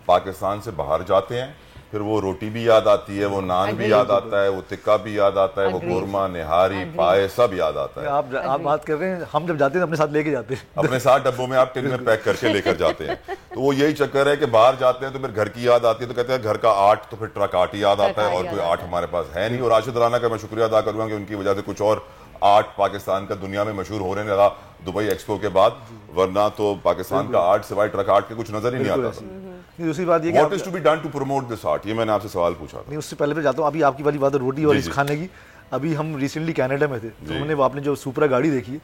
पाकिस्तान से बाहर जाते हैं फिर वो रोटी भी याद आती है, वो नान भी याद आता है, वो टिक्का भी याद आता है, वो कोरमा, निहारी, पाए सब याद आता है। आप बात कर रहे हैं, हम जब जाते हैं अपने साथ लेके जाते हैं, अपने साथ डब्बों में आप टिन में पैक करके लेकर जाते हैं। तो वो यही चक्कर है कि बाहर जाते हैं तो फिर घर की याद आती है, तो कहते हैं घर का आर्ट, तो फिर ट्रक आर्ट ही याद आता है और कोई आर्ट हमारे पास है नहीं। और राशिद राना का मैं शुक्रिया अदा करूंगा कि उनकी वजह से कुछ और आर्ट पाकिस्तान का दुनिया में मशहूर होने लगा दुबई एक्सपो के बाद, वरना तो पाकिस्तान का आर्ट सिवाय ट्रक आर्ट के कुछ नजर ही नहीं आता था। दूसरी बात ये what is to be done to promote this art, ये मैंने आपसे सवाल पूछा था। नहीं, उससे पहले मैं जाता हूँ, अभी आपकी वाली बात है रोटी और इस खाने की। अभी हम रिसेंटली कनाडा में थे, तो हमने आपने जो सुपरा गाड़ी देखी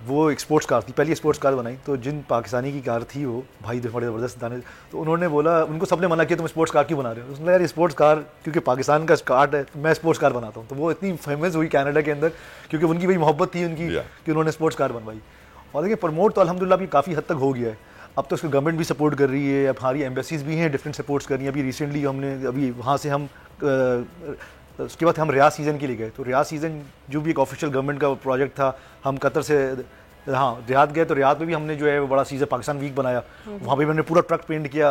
वो एक स्पोर्ट्स कार थी, पहली स्पोर्ट्स कार बनाई। तो जिन पाकिस्तानी की कार थी वो भाई बड़े ज़बरदस्त दाने, तो उन्होंने बोला, उनको सबने मना किया तुम स्पोर्ट्स कार क्यों बना रहे हो? उसने यार स्पोर्ट्स कार क्योंकि पाकिस्तान का कार्ड है तो मैं स्पोर्ट्स कार बनाता हूँ। तो वो इतनी फेमस हुई कनाडा के अंदर क्योंकि उनकी वही मोहब्बत थी उनकी कि उन्होंने स्पोर्ट्स कार बनवाई। और देखिए प्रमोट तो अल्हम्दुलिल्लाह भी काफ़ी हद तक हो गया है। अब तो उसको गवर्नमेंट भी सपोर्ट कर रही है, अब हमारी एम्बेसीज भी हैं डिफरेंट सपोर्ट्स कर रही हैं। अभी रिसेंटली हमने अभी वहाँ से हम उसके बाद हम रियाद सीज़न के लिए गए, तो रियाद सीज़न जो भी एक ऑफिशियल गवर्नमेंट का प्रोजेक्ट था, हम कतर से रियाद गए, तो रियाद में भी हमने जो है बड़ा सीज़न पाकिस्तान वीक बनाया, वहाँ पे मैंने पूरा ट्रक पेंट किया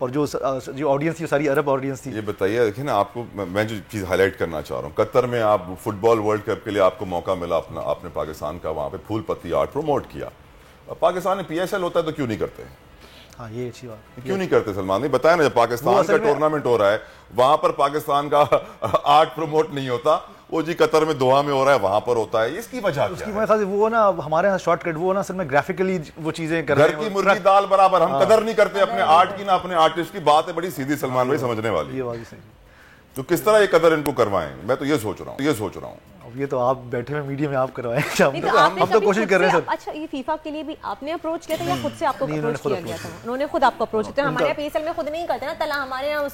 और जो ऑडियंस थी सारी अरब ऑडियंस थी। ये बताइए, देखिए ना, आपको मैं जो चीज़ हाईलाइट करना चाह रहा हूँ, कतर में आप फुटबॉल वर्ल्ड कप के लिए आपको मौका मिला, आपने पाकिस्तान का वहाँ पे फूल पत्ती आर्ट प्रमोट किया। पाकिस्तान में PSL होता है तो क्यों नहीं करते? हाँ, ये अच्छी बात क्यों नहीं करते सलमान? नहीं बताया ना, जब पाकिस्तान का टूर्नामेंट हो रहा है वहां पर पाकिस्तान का आर्ट प्रमोट नहीं होता, वो जी कतर में दोहा में हो रहा है वहां पर होता है। इसकी वजह उसकी मेरे ख्याल से वो ना हमारे यहाँ शॉर्टकट वो ना सर में ग्राफिकली वो चीजें कर रहे हैं, घर की मुर्गी दाल बराबर। हम कदर नहीं करते अपने आर्ट की ना अपने आर्टिस्ट की। बात है बड़ी सीधी सलमान भाई, समझने वाली। ये बात सही। तो किस तरह ये कदर इनको करवाएं, मैं तो ये सोच रहा हूँ। ये तो आप बैठे हुए मीडिया में आप करवाएंगे, हम तो कोशिश कर रहे हैं सर। अच्छा, ये फीफा के लिए भी आपने अप्रोच किया था या खुद से आपको अप्रोच किया गया था? उन्होंने खुद आपको अप्रोच किया। हमारे यहाँ PSL में खुद नहीं करते ना, तला हमारे यहाँ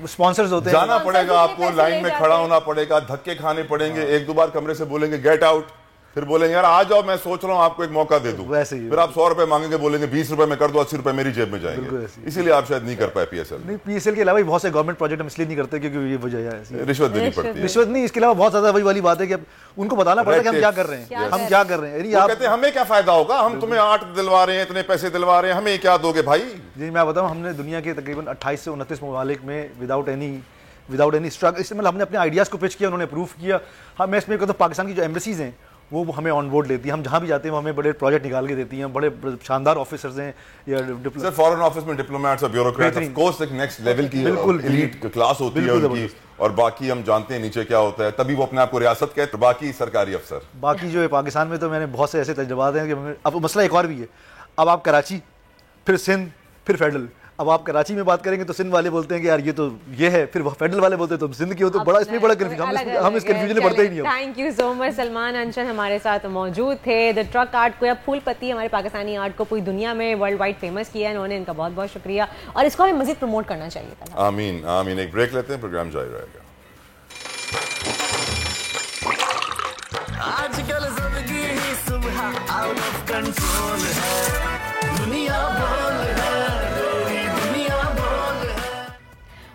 स्पॉन्सर्स होते हैं। जाना पड़ेगा आपको, लाइन में खड़ा होना पड़ेगा, धक्के खाने पड़ेंगे, 1-2 बार कमरे से बोलेंगे गेट आउट, फिर बोलेंगे यार आ जाओ, मैं सोच रहा हूँ आपको एक मौका दे दूं। वैसे ही फिर आप 100 रुपए मांगेंगे, बोलेंगे 20 रुपए में कर दो, 80 रुपए मेरी जेब में जाएंगे। इसीलिए आप शायद नहीं कर पाए PSL। नहीं, PSL के अलावा बहुत से गवर्नमेंट प्रोजेक्ट हम इसलिए नहीं करते क्योंकि ये वजह है, रिश्वत देनी पड़ती है। रिश्वत नहीं, इसके अलावा बहुत ज्यादा वही वाली बात है कि उनको बताना पड़ेगा कि हम क्या कर रहे हैं, हम क्या कर रहे हैं। आप कहते हैं हमें क्या फायदा होगा, हम तुम्हें आर्ट दिलवा रहे हैं, इतने पैसे दिलवा रहे हैं, हमें क्या दोगे भाई? जी मैं बताऊं, हमने दुनिया के तकरीबन 28 से 29 ममालिक में विदाउट एनी स्ट्रगल, इससे मतलब हमने अपने आइडियाज को पिच किया, उन्होंने अप्रूव किया। हाँ, मैं इसमें कहता हूं पाकिस्तान की जो एम्बेसीज हैं वो हमें ऑन बोर्ड लेती है, हम जहाँ भी जाते हैं वो हमें बड़े प्रोजेक्ट निकाल के देती हैं, बड़े शानदार ऑफिसर्स हैं या सर फॉरेन ऑफिस में डिप्लोमेट्स और ब्यूरोक्रेट्स ऑफ कोर्स एक नेक्स्ट लेवल की एलीट क्लास होती है उनकी, और बाकी हम जानते हैं नीचे क्या होता है, तभी वो अपने आप को रियासत कहते, बाकी सरकारी अफसर। बाकी जो है पाकिस्तान में तो मैंने बहुत से ऐसे तजुर्बात हैं कि अब मसला एक और भी है, अब आप कराची, फिर सिंध, फिर फेडरल। अब आप कराची में बात करेंगे तो सिंध वाले बोलते हैं कि यार ये तो ये है, फिर फेडरल वाले बोलते हैं तो सिंध की हो, तो बड़ा इसमें बड़ा कंफ्यूजन, हम इस कंफ्यूजन में पड़ते ही नहीं। Thank you so much. Salman Anshan हमारे साथ मौजूद थे। द ट्रक आर्ट को या फूल पत्ती हमारे पाकिस्तानी आर्ट को पूरी दुनिया में वर्ल्ड वाइड फेमस किया है इन्होंने, इनका बहुत बहुत शुक्रिया और इसको हमें मजीद प्रमोट करना चाहिए था। आमीन आमीन। एक ब्रेक लेते हैं, प्रोग्राम जारी रहेगा। आजकल जिंदगी ही सुबह आउट ऑफ कंट्रोल है, दुनिया बोल है, दुनिया बोल है।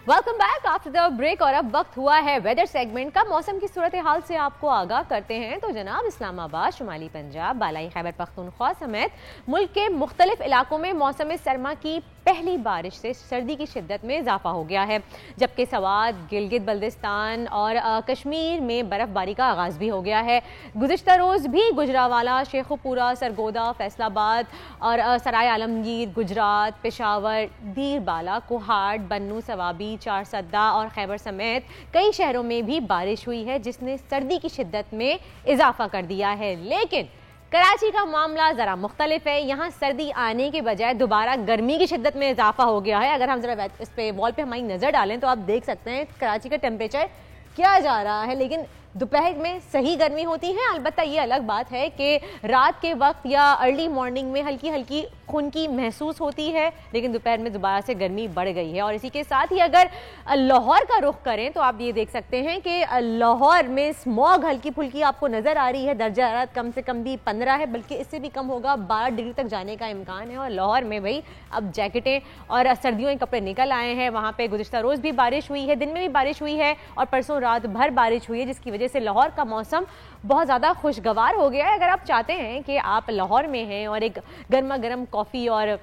Welcome back after the break. और अब वक्त हुआ है वेदर सेगमेंट का। मौसम की सूरत हाल से आपको आगाह करते हैं। तो जनाब, इस्लामाबाद, शुमाली पंजाब, बालाई खैबर पख्तूनख्वा समेत मुल्क के मुख्तलिफ इलाकों में मौसम सरमा की पहली बारिश से सर्दी की शिद्दत में इजाफा हो गया है, जबकि सवात, गिलगित बल्दिस्तान और कश्मीर में बर्फबारी का आगाज भी हो गया है। गुज़िश्ता रोज़ भी गुजरावाला, शेखुपुरा, सरगोदा, फैसलाबाद और सराय आलमगीर, गुजरात, पेशावर, दीरबाला, कोहाट, बन्नू, सवाबी, चारसद्दा और खैबर समेत कई शहरों में भी बारिश हुई है, जिसने सर्दी की शिद्दत में इजाफा कर दिया है। लेकिन कराची का मामला ज़रा मुख्तलिफ है। यहाँ सर्दी आने के बजाय दोबारा गर्मी की शिद्दत में इजाफा हो गया है। अगर हम ज़रा इस पे वॉल पे हमारी नज़र डालें तो आप देख सकते हैं कराची का टेम्परेचर क्या जा रहा है। लेकिन दोपहर में सही गर्मी होती है। अलबत्ता ये अलग बात है कि रात के वक्त या अर्ली मॉर्निंग में हल्की हल्की खुनकी महसूस होती है, लेकिन दोपहर में दोबारा से गर्मी बढ़ गई है। और इसी के साथ ही अगर लाहौर का रुख करें तो आप ये देख सकते हैं कि लाहौर में स्मॉग हल्की फुल्की आपको नज़र आ रही है। दर्जा हरारत कम से कम भी 15 है, बल्कि इससे भी कम होगा, 12 डिग्री तक जाने का इम्कान है। और लाहौर में भाई अब जैकेटें और सर्दियों के कपड़े निकल आए हैं। वहाँ पर गुज़िश्ता रोज़ भी बारिश हुई है, दिन में भी बारिश हुई है और परसों रात भर बारिश हुई है, जिसकी वजह से लाहौर का मौसम बहुत ज़्यादा खुशगवार हो गया है। अगर आप चाहते हैं कि आप लाहौर में हैं और एक गर्मा गर्म कॉफ़ी और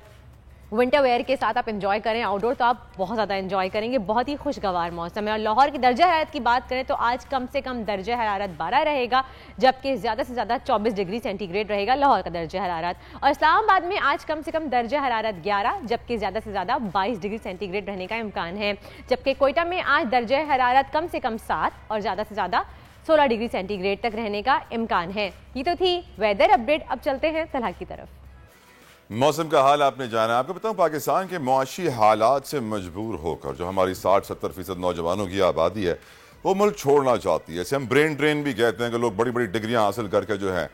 विंटर वेयर के साथ आप एंजॉय करें आउटडोर, तो आप बहुत ज़्यादा एंजॉय करेंगे। बहुत ही खुशगवार मौसम है। और लाहौर की दर्जा हरारत की बात करें तो आज कम से कम दर्जा हरारत 12 रहेगा, जबकि ज़्यादा से ज़्यादा 24 डिग्री सेंटीग्रेड रहेगा लाहौर का दर्जा हरारत। और इस्लामाबाद में आज कम से कम दर्जा हरारत 11, जबकि ज़्यादा से ज़्यादा 22 डिग्री सेंटीग्रेड रहने का इम्कान है। जबकि कोयटा में आज दर्जा हरारत कम से कम 7 और ज़्यादा से ज़्यादा 16 डिग्री सेंटीग्रेड तक रहने का इम्कान है। ये तो थी वेदर अपडेट। अब चलते हैं तलहा की तरफ। मौसम का हाल आपने जाना। आपको बताऊं, पाकिस्तान के मुआशी हालात से मजबूर होकर जो हमारी 60-70% नौजवानों की आबादी है वो मुल्क छोड़ना चाहती है। इसे हम ब्रेन ड्रेन भी कहते हैं कि लोग बड़ी बड़ी डिग्रियां हासिल करके जो है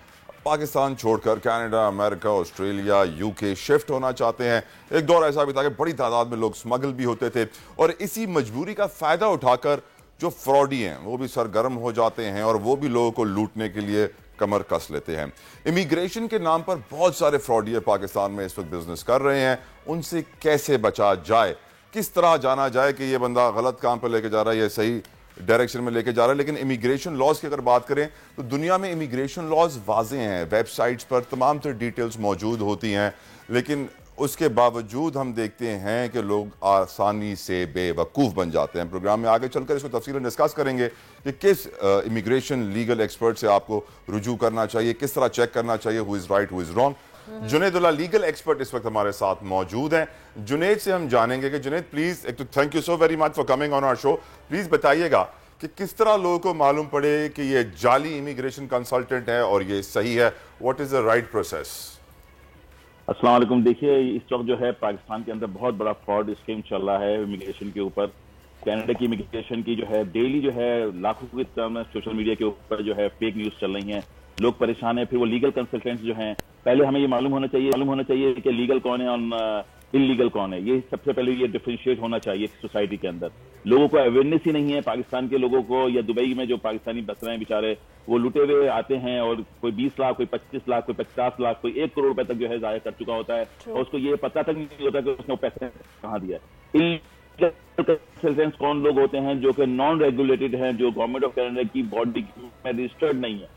पाकिस्तान छोड़कर Canada, America, Australia, UK shift होना चाहते हैं। एक दौर ऐसा भी था कि बड़ी तादाद में लोग स्मगल भी होते थे, और इसी मजबूरी का फ़ायदा उठाकर जो फ्रॉडी हैं वो भी सरगर्म हो जाते हैं और वो भी लोगों को लूटने के लिए कमर कस लेते हैं। इमिग्रेशन के नाम पर बहुत सारे फ्रॉडियर पाकिस्तान में इस वक्त बिजनेस कर रहे हैं, उनसे कैसे बचा जाए, किस तरह जाना जाए कि ये बंदा गलत काम पर लेके जा रहा है या सही डायरेक्शन में लेके जा रहा है। लेकिन इमिग्रेशन लॉज की अगर बात करें तो दुनिया में इमिग्रेशन लॉज वाज़ेह हैं, वेबसाइट्स पर तमाम तरह डिटेल्स मौजूद होती हैं, लेकिन उसके बावजूद हम देखते हैं कि लोग आसानी से बेवकूफ़ बन जाते हैं। प्रोग्राम में आगे चलकर इसको तफसीलन डिस्कस करेंगे कि किस इमिग्रेशन लीगल एक्सपर्ट से आपको रुजू करना चाहिए, किस तरह चेक करना चाहिए who is right who is wrong. Junaidullah legal expert इस वक्त हमारे साथ मौजूद हैं। जुनेद से हम जानेंगे कि जुनेद प्लीज, एक तो thank you so very much for coming on our show. Please बताइएगा कि किस तरह लोगों को मालूम पड़े कि ये जाली इमिग्रेशन कंसल्टेंट है और ये सही है, what is the right process? अस्सलाम वालेकुम। देखिए, इस वक्त जो है पाकिस्तान के अंदर बहुत बड़ा फ्रॉड स्कीम चल रहा है इमिग्रेशन के ऊपर। कनाडा की इमिग्रेशन की जो है डेली जो है लाखों की तरह सोशल मीडिया के ऊपर जो है फेक न्यूज चल रही हैं, लोग परेशान हैं। फिर वो लीगल कंसल्टेंट्स जो हैं, पहले हमें ये मालूम होना चाहिए कि लीगल कौन है और इलीगल कौन है। ये सबसे पहले ये डिफरेंशिएट होना चाहिए सोसाइटी के अंदर। लोगों को अवेयरनेस ही नहीं है, पाकिस्तान के लोगों को, या दुबई में जो पाकिस्तानी बस रहे हैं बेचारे, वो लुटे हुए आते हैं और कोई 20 लाख, कोई 25 लाख, कोई 50 लाख, कोई 1 करोड़ रुपए तक जो है जाया कर चुका होता है और उसको ये पता तक नहीं होता कि उसने पैसे कहाँ दिया है। कंसल्टेंट्स कौन लोग होते हैं जो कि नॉन रेगुलेटेड हैं, जो गवर्नमेंट ऑफ कनाडा की बॉडी में रजिस्टर्ड नहीं है,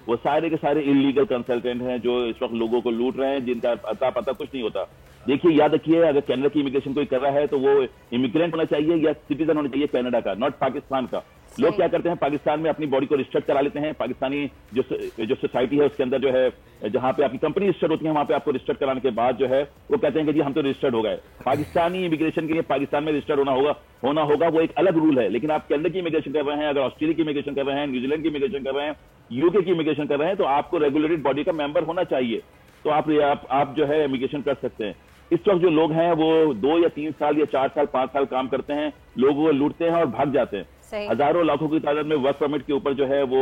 वो सारे के सारे इलीगल कंसल्टेंट हैं जो इस वक्त लोगों को लूट रहे हैं, जिनका अता पता कुछ नहीं होता। देखिए, याद रखिए, अगर कनाडा की इमिग्रेशन कोई कर रहा है तो वो इमिग्रेंट होना चाहिए या सिटीजन होना चाहिए कनाडा का, नॉट पाकिस्तान का। लोग क्या करते हैं, पाकिस्तान में अपनी बॉडी को रजिस्टर्ड करा लेते हैं। पाकिस्तानी जो सोसाइटी है उसके अंदर जो है, जहां पे आपकी कंपनी रजिस्टर्ड होती है, वहां पे आपको रजिस्टर्ड कराने के बाद जो है वो कहते हैं कि जी हम तो रजिस्टर्ड हो गए। पाकिस्तानी इमिग्रेशन के लिए पाकिस्तान में रजिस्टर्ड होना होगा, वो एक अलग रूल है। लेकिन आप कनाडा की इमिग्रेशन कर रहे हैं, अगर ऑस्ट्रेलिया की इमिग्रेशन कर रहे हैं, न्यूजीलैंड की इमिग्रेशन कर रहे हैं, यूके की इमिग्रेशन कर रहे हैं, तो आपको रेगुलेटेड बॉडी का मेंबर होना चाहिए, तो आप जो है इमिग्रेशन कर सकते हैं। इस वक्त जो लोग हैं वो 2 या 3 साल या 4 साल 5 साल काम करते हैं, लोगों को लूटते हैं और भाग जाते हैं। हजारों लाखों की तादाद में वर्क परमिट के ऊपर जो है वो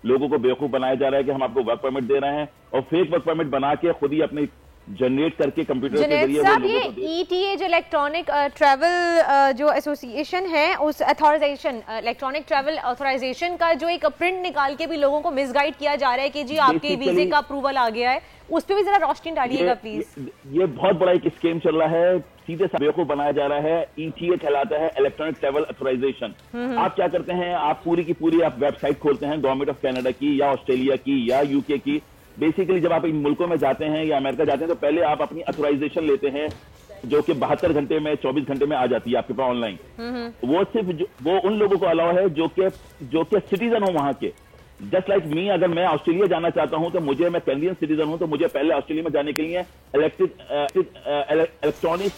लोगों को बेवकूफ बनाया जा रहा है कि हम आपको वर्क परमिट दे रहे हैं, और फेक वर्क परमिट बना के खुद ही अपनी जनरेट करके कंप्यूटर के जरिए वो ये ETA जो इलेक्ट्रॉनिक ट्रैवल जो एसोसिएशन है, उस अथॉराइजेशन इलेक्ट्रॉनिक ट्रैवल ऑथराइजेशन का जो एक प्रिंट निकाल के भी लोगों को मिसगाइड किया जा रहा है कि जी आपके वीजे का अप्रूवल आ गया है, उस पर भी जरा रोशनी डालिएगा प्लीज। ये बहुत बड़ा एक स्कीम चल रहा है, सीधे सा बेवकूफ बनाया जा रहा है। ETA कहलाता है इलेक्ट्रॉनिक ट्रैवल ऑथराइजेशन। आप क्या करते हैं, आप पूरी की पूरी आप वेबसाइट खोलते हैं गवर्नमेंट ऑफ कनाडा की या ऑस्ट्रेलिया की या यूके की। बेसिकली जब आप इन मुल्कों में जाते हैं या अमेरिका जाते हैं तो पहले आप अपनी ऑथराइजेशन लेते हैं, जो कि 72 घंटे में 24 घंटे में आ जाती है आपके पास ऑनलाइन। वो सिर्फ वो उन लोगों को अलाउ है जो कि सिटीजन हो वहां के। जस्ट लाइक मी, अगर मैं ऑस्ट्रेलिया जाना चाहता हूं तो मैं कैनेडियन सिटीजन हूं, तो मुझे पहले ऑस्ट्रेलिया में जाने के लिए इलेक्ट्रॉनिक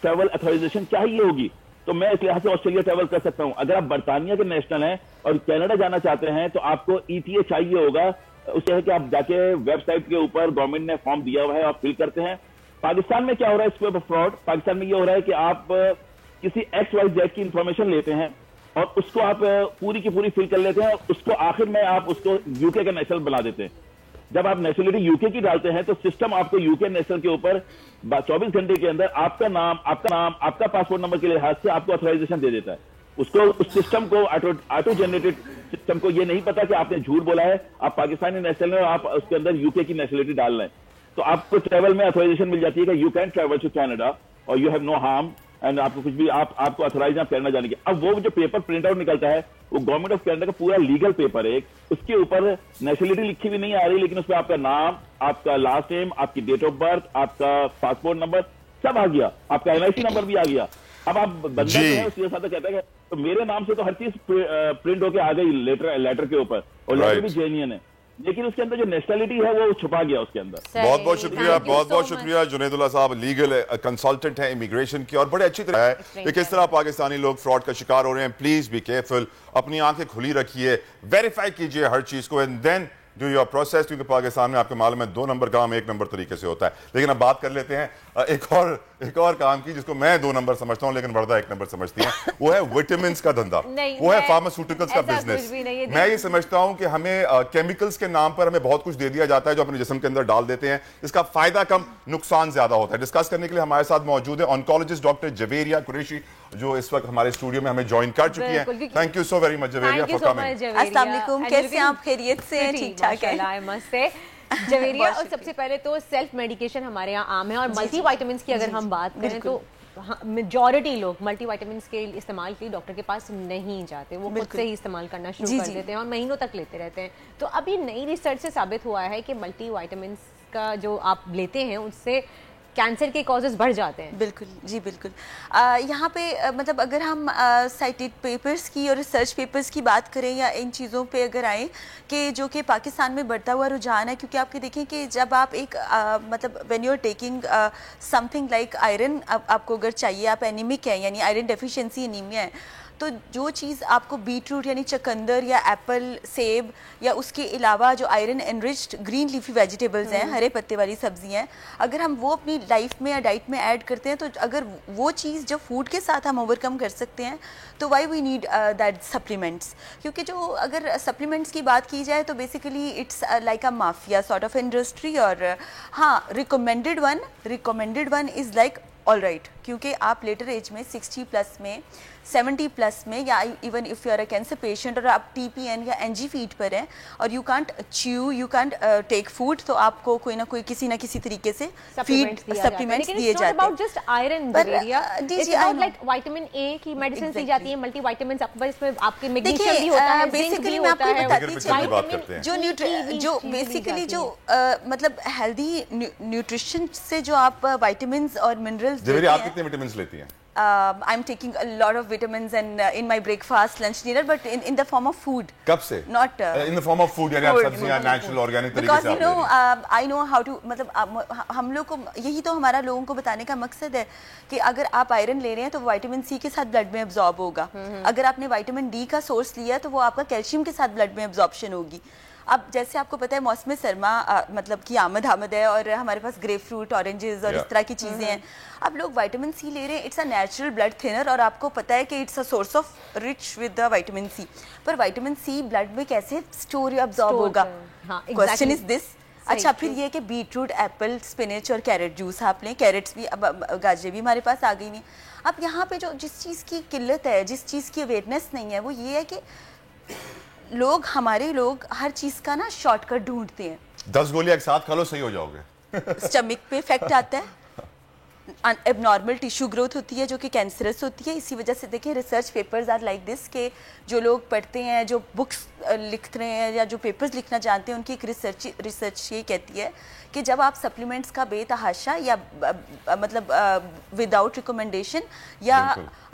ट्रैवल ऑथराइजेशन चाहिए होगी, तो मैं इस लिहाज से ऑस्ट्रेलिया ट्रैवल कर सकता हूं। अगर आप बरतानिया के नेशनल हैं और कनाडा जाना चाहते हैं तो आपको ETA चाहिए होगा। उससे है कि आप जाके वेबसाइट के ऊपर गवर्नमेंट ने फॉर्म दिया हुआ है, आप फिल करते हैं। पाकिस्तान में क्या हो रहा है इसके ऊपर फ्रॉड, पाकिस्तान में ये हो रहा है कि आप किसी XYZ की इंफॉर्मेशन लेते हैं और उसको आप पूरी की पूरी फिल कर लेते हैं, उसको आखिर में आप उसको यूके का नेशनल बना देते हैं। जब आप नेशनलिटी यूके की डालते हैं तो सिस्टम आपको यूके नेशनल के ऊपर 24 घंटे के अंदर आपका नाम, आपका पासपोर्ट नंबर के लिहाज से आपको ऑथराइजेशन दे देता है। उसको उस सिस्टम को ऑटो जनरेटेड सिस्टम को ये नहीं पता कि आपने झूठ बोला है, आप पाकिस्तानी नेशनल हैं और आप उसके अंदर यूके की नेशनलिटी डाल रहे हैं, तो आपको ट्रैवल में ऑथराइजेशन मिल जाती है कि you can travel to Canada और you have no harm and आपको कुछ भी आपको ऑथराइज आप कनाडा जाने के। अब वो जो पेपर प्रिंट आउट निकलता है वो गवर्नमेंट ऑफ कनाडा का पूरा लीगल पेपर है, उसके ऊपर नेशनलिटी लिखी भी नहीं आ रही, लेकिन उसमें आपका नाम, आपका लास्ट नेम, आपकी डेट ऑफ बर्थ, आपका पासपोर्ट नंबर सब आ गया, आपका NIC नंबर भी आ गया। अब आप बंदा जो है उसके साथ कहता है तो मेरे नाम से तो हर चीज प्रिंट होके आ गई लेटर के ऊपर, और लेटर भी जेन्युइन है, लेकिन उसके अंदर जो नेशनलिटी है वो छुपा गया उसके अंदर। बहुत बहुत शुक्रिया जुनेदुल्ला साहब, लीगल कंसल्टेंट है इमिग्रेशन की, और बड़े अच्छी तरह है कि किस तरह पाकिस्तानी लोग फ्रॉड का शिकार हो रहे हैं। प्लीज बी केयरफुल, अपनी आंखें खुली रखिए, वेरीफाई कीजिए हर चीज को and then do your process, क्योंकि पाकिस्तान में आपके मालूम है 2 नंबर काम 1 नंबर तरीके से होता है। लेकिन अब बात कर लेते हैं एक और काम की जिसको मैं 2 नंबर समझता हूं लेकिन वर्दा 1 नंबर समझती हैं, वो है विटामिन का धंधा, वो है फार्मास्यूटिकल्स का बिजनेस। मैं ये समझता हूं कि हमें केमिकल्स के नाम पर हमें बहुत कुछ दे दिया जाता है जो अपने जिस्म के अंदर डाल देते हैं, इसका फायदा कम नुकसान ज्यादा होता है। डिस्कस करने के लिए हमारे साथ मौजूद है ऑन्कोलॉजिस्ट डॉक्टर जवेरिया कुरैशी, जो इस वक्त हमारे स्टूडियो में हमें ज्वाइन कर चुकी है। Thank you so very much Javeria for coming. अस्सलाम वालेकुम, कैसे आप? खैरियत से हैं? ठीक ठाक है। माशाल्लाह, मस्त है जवेरिया। और सबसे पहले तो सेल्फ मेडिकेशन हमारे यहाँ आम है, और मल्टी वाइटामिन की अगर हम बात करें तो मेजॉरिटी लोग मल्टी वाइटामिन के इस्तेमाल के लिए डॉक्टर के पास नहीं जाते, वो खुद से ही इस्तेमाल करना शुरू कर देते हैं और महीनों तक लेते रहते हैं। तो अभी नई रिसर्च से साबित हुआ है कि मल्टी वाइटामिन का जो आप लेते हैं उससे कैंसर के कॉजेज बढ़ जाते हैं। बिल्कुल जी, बिल्कुल। यहाँ पे मतलब अगर हम साइटेड पेपर्स की और रिसर्च पेपर्स की बात करें या इन चीज़ों पे अगर आए कि जो कि पाकिस्तान में बढ़ता हुआ रुझान है, क्योंकि आपके देखें कि जब आप एक मतलब when you are taking something like iron, आपको अगर चाहिए, आप एनीमिक है यानी आयरन डेफिशिएंसी एनीमिया है, तो जो चीज़ आपको बीटरूट यानी चकंदर या एप्पल, सेब या उसके अलावा जो iron enriched green leafy vegetables हैं, हरे पत्ते वाली सब्जियां हैं, अगर हम वो अपनी लाइफ में या डाइट में ऐड करते हैं, तो अगर वो चीज़ जो फूड के साथ हम ओवरकम कर सकते हैं, तो why we need that supplements. क्योंकि जो अगर सप्लीमेंट्स की बात की जाए तो basically it's like a mafia sort of industry. और हाँ, recommended one is like all right, क्योंकि आप लेटर एज में 60 प्लस में, 70 प्लस में, या even if you are a cancer patient और आप TPN या NG फीड पर हैं और you can't chew, you can't take food, तो आपको कोई ना कोई किसी ना किसी तरीके से सप्लीमेंट्स दिए जाते हैं। About just iron Javeria, it's about like vitamin A की मेडिसिन दी जाती है, मल्टी विटामिन्स इसमें आपके मैग्नीशियम भी होता है, बेसिकली मैं आपको बताती हूं जो बेसिकली जो मतलब हेल्दी न्यूट्रिशन से जो आप विटामिन्स और मिनरल्स लेते हैं। आप कितने विटामिन्स लेती हैं? I'm taking a lot of vitamins and in my breakfast, lunch, dinner, but in the form of food. कब से? Not in the form of food, यानी आप सब्जियां नेचुरल ऑर्गेनिक तरीके से आप ले रही हैं। Because I know how to, मतलब हम लोग को यही तो हमारा लोगों को बताने का मकसद है कि अगर आप आयरन ले रहे हैं तो विटामिन C के साथ ब्लड में एब्जॉर्ब होगा, अगर आपने विटामिन D का सोर्स लिया तो वो आपका कैल्शियम के साथ ब्लड में एब्जॉर्प्शन होगी। अब जैसे आपको पता है मौसम सरमा मतलब की आमद है और हमारे पास ग्रेप फ्रूट, ऑरेंजेस और इस तरह की चीज़ें हैं। अब लोग विटामिन C ले रहे हैं, it's a natural blood thinner, और आपको पता है कि it's a source of rich with the vitamin C। पर विटामिन C ब्लड में कैसे स्टोर या एब्जॉर्ब होगा? Question is this. अच्छा, फिर ये कि बीटरूट, एप्पल, स्पिनच और कैरेट जूस आप लें, कैरेट्स भी, अब गाजरें भी हमारे पास आ गई नहीं। अब यहाँ पे जो जिस चीज़ की किल्लत है, जिस चीज़ की अवेयरनेस नहीं है, वो ये है कि हमारे लोग हर चीज का ना शॉर्टकट ढूंढते हैं। 10 गोलियां एक साथ खा लो, सही हो जाओगे। स्टमक पे इफेक्ट आता है, एबनॉर्मल टिश्यू ग्रोथ होती है जो कि कैंसरस होती है। इसी वजह से देखिए research papers are like this के जो लोग पढ़ते हैं, जो बुक्स लिख रहे हैं या जो पेपर्स लिखना जानते हैं, उनकी एक रिसर्च ये कहती है कि जब आप सप्लीमेंट्स का बेतहाशा या मतलब विदाउट रिकमेंडेशन या